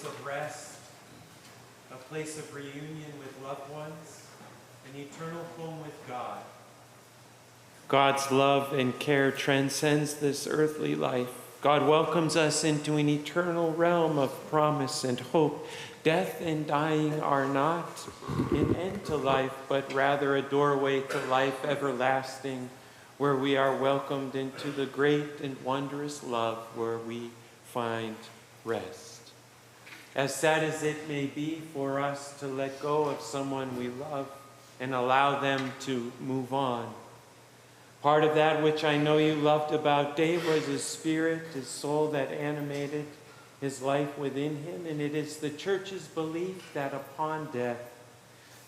of rest, a place of reunion with loved ones, an eternal home with God. God's love and care transcends this earthly life. God welcomes us into an eternal realm of promise and hope. Death and dying are not an end to life, but rather a doorway to life everlasting, where we are welcomed into the great and wondrous love where we find rest. As sad as it may be for us to let go of someone we love and allow them to move on, part of that which I know you loved about Dave was his spirit, his soul that animated his life within him. And it is the church's belief that upon death,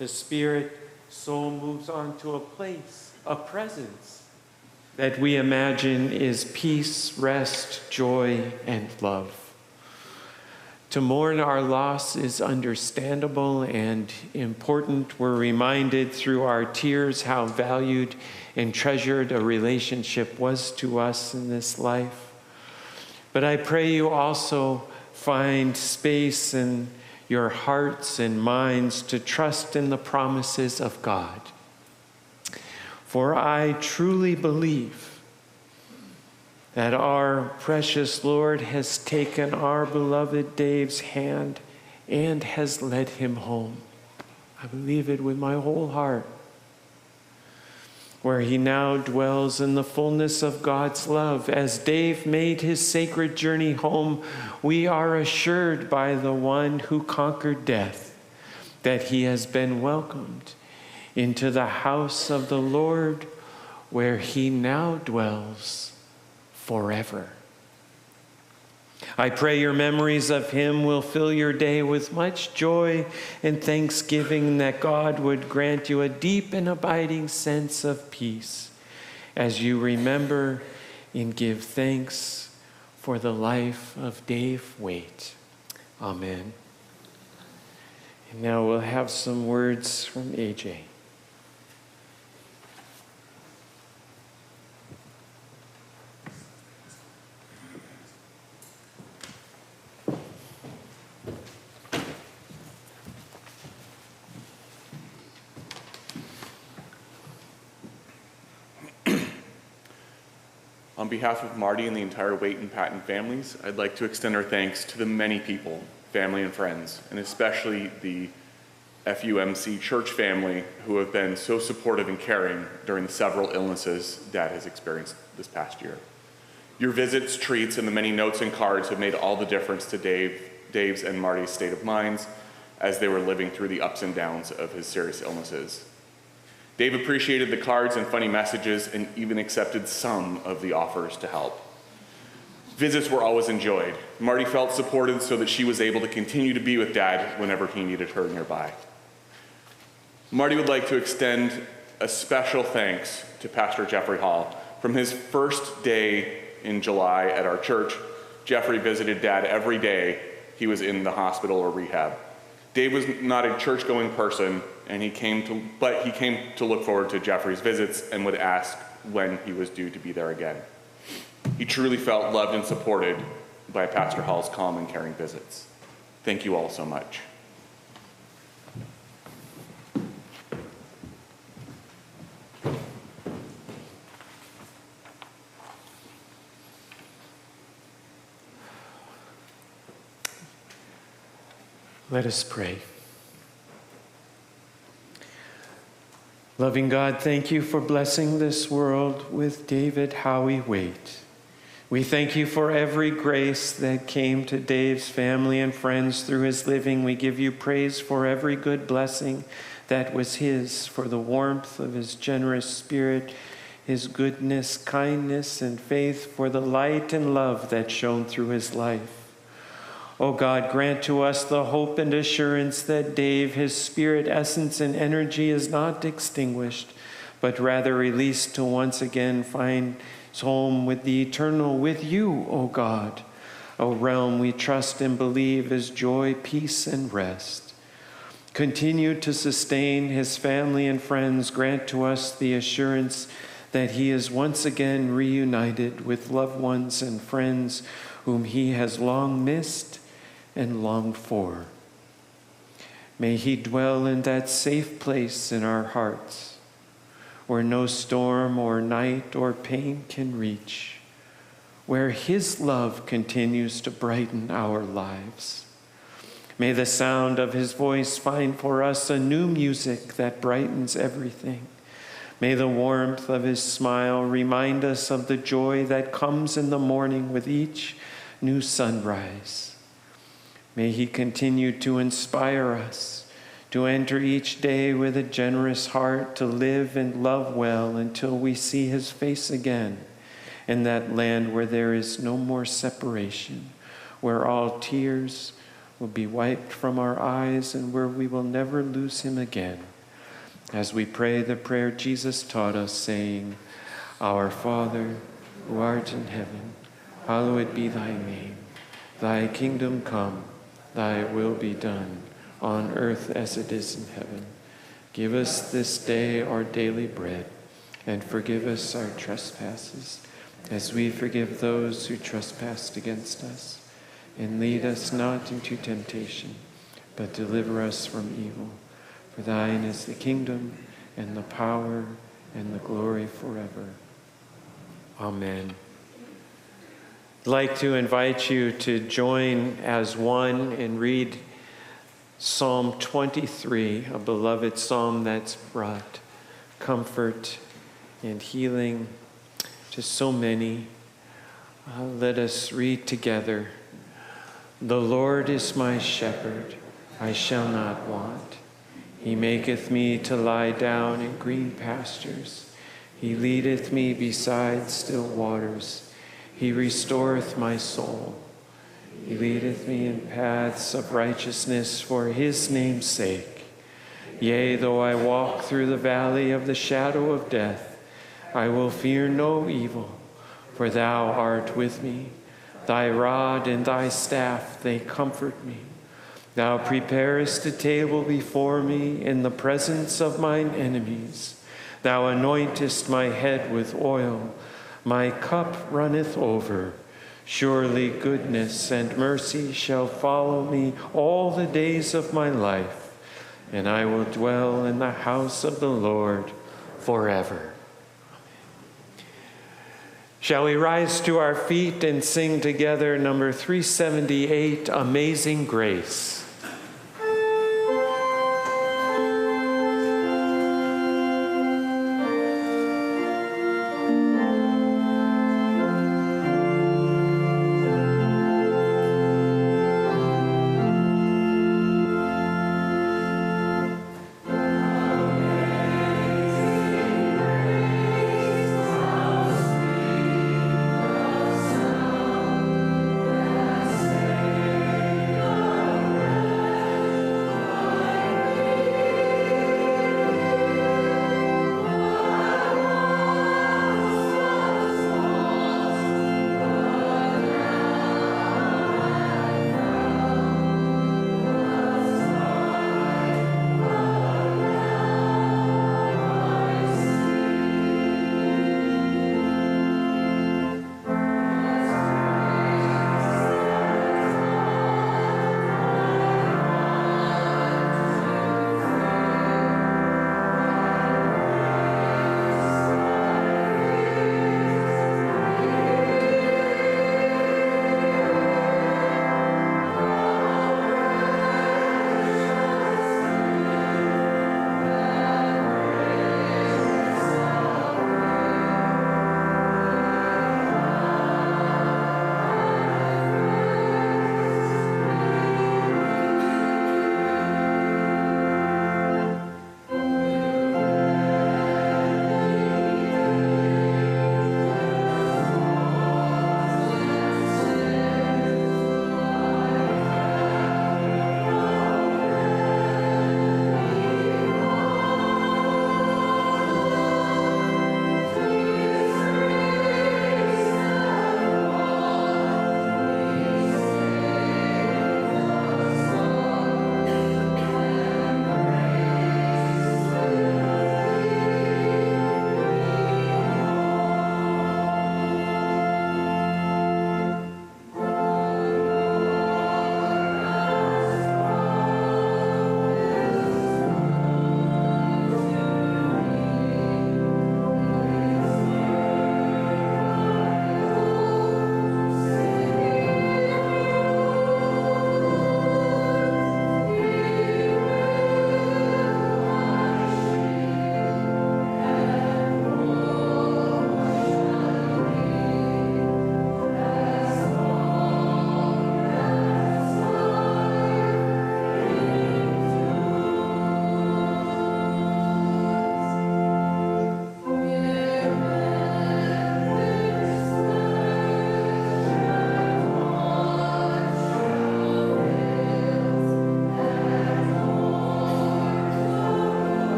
the spirit soul moves on to a place, a presence that we imagine is peace, rest, joy, and love. To mourn our loss is understandable and important. We're reminded through our tears how valued and treasured a relationship was to us in this life. But I pray you also find space in your hearts and minds to trust in the promises of God. For I truly believe that our precious Lord has taken our beloved Dave's hand and has led him home. I believe it with my whole heart, where he now dwells in the fullness of God's love. As Dave made his sacred journey home, we are assured by the one who conquered death that he has been welcomed into the house of the Lord, where he now dwells forever. I pray your memories of him will fill your day with much joy and thanksgiving, that God would grant you a deep and abiding sense of peace as you remember and give thanks for the life of Dave Waite. Amen. And now we'll have some words from AJ. On behalf of Marty and the entire Waite and Patton families, I'd like to extend our thanks to the many people, family and friends, and especially the FUMC church family who have been so supportive and caring during the several illnesses Dad has experienced this past year. Your visits, treats, and the many notes and cards have made all the difference to Dave's and Marty's state of minds as they were living through the ups and downs of his serious illnesses. Dave appreciated the cards and funny messages and even accepted some of the offers to help. Visits were always enjoyed. Marty felt supported so that she was able to continue to be with Dad whenever he needed her nearby. Marty would like to extend a special thanks to Pastor Jeffrey Hall. From his first day in July at our church, Jeffrey visited Dad every day he was in the hospital or rehab. Dave was not a church-going person, and he came to look forward to Jeffrey's visits and would ask when he was due to be there again. He truly felt loved and supported by Pastor Hall's calm and caring visits. Thank you all so much. Let us pray. Loving God, thank you for blessing this world with David Howie Waite. We thank you for every grace that came to Dave's family and friends through his living. We give you praise for every good blessing that was his, for the warmth of his generous spirit, his goodness, kindness, and faith, for the light and love that shone through his life. O God, grant to us the hope and assurance that Dave, his spirit, essence, and energy is not extinguished, but rather released to once again find his home with the eternal, with you, O God, a realm we trust and believe is joy, peace, and rest. Continue to sustain his family and friends. Grant to us the assurance that he is once again reunited with loved ones and friends whom he has long missed and longed for. May he dwell in that safe place in our hearts, where no storm or night or pain can reach, where his love continues to brighten our lives. May the sound of his voice find for us a new music that brightens everything. May the warmth of his smile remind us of the joy that comes in the morning with each new sunrise. May he continue to inspire us to enter each day with a generous heart, to live and love well until we see his face again in that land where there is no more separation, where all tears will be wiped from our eyes and where we will never lose him again. As we pray the prayer Jesus taught us, saying, Our Father, who art in heaven, hallowed be thy name. Thy kingdom come, thy will be done, on earth as it is in heaven. Give us this day our daily bread, and forgive us our trespasses, as we forgive those who trespass against us. And lead us not into temptation, but deliver us from evil. For thine is the kingdom, and the power, and the glory forever. Amen. I'd like to invite you to join as one and read Psalm 23, a beloved psalm that's brought comfort and healing to so many. Let us read together. The Lord is my shepherd, I shall not want. He maketh me to lie down in green pastures. He leadeth me beside still waters. He restoreth my soul. He leadeth me in paths of righteousness for his name's sake. Yea, though I walk through the valley of the shadow of death, I will fear no evil, for thou art with me. Thy rod and thy staff, they comfort me. Thou preparest a table before me in the presence of mine enemies. Thou anointest my head with oil. My cup runneth over. Surely goodness and mercy shall follow me all the days of my life, and I will dwell in the house of the Lord forever. Shall we rise to our feet and sing together number 378, Amazing Grace?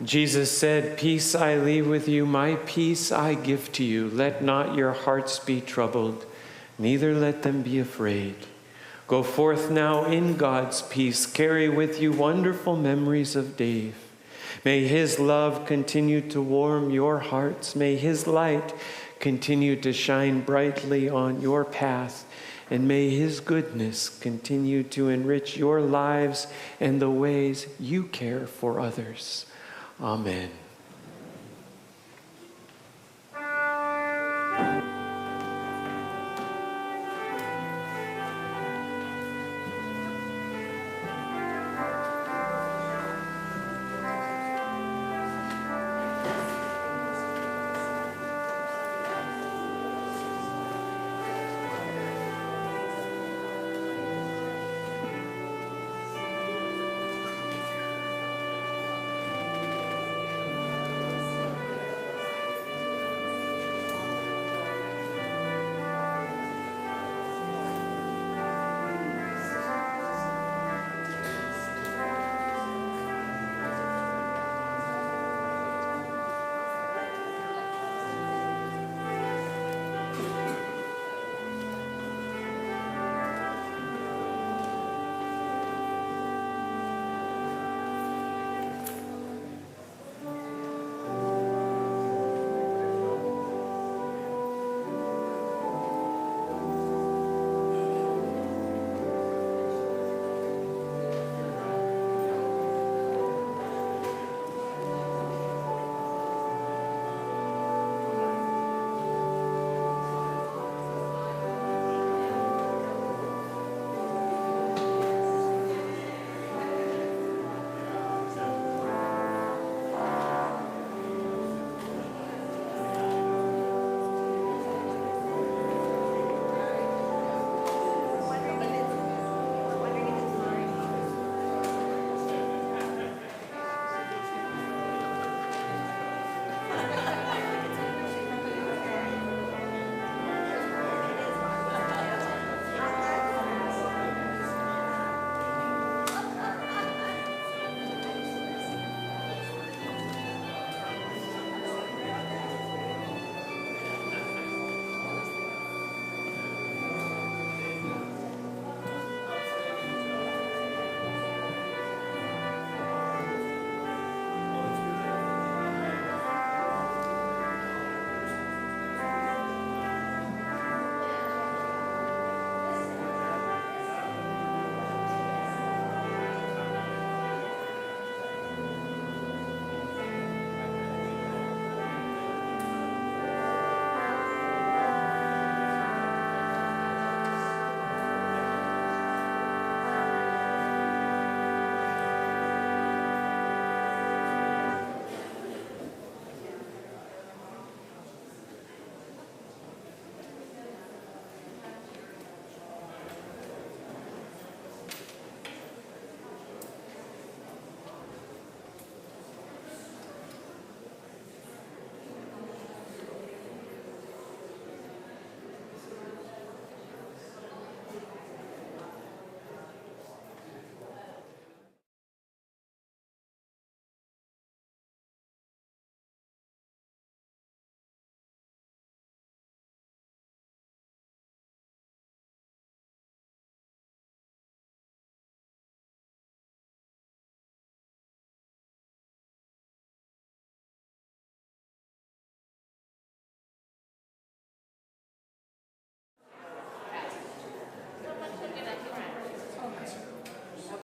Jesus said, "Peace I leave with you, my peace I give to you. Let not your hearts be troubled, neither let them be afraid." Go forth now in God's peace. Carry with you wonderful memories of Dave. May his love continue to warm your hearts. May his light continue to shine brightly on your path. And may his goodness continue to enrich your lives and the ways you care for others. Amen.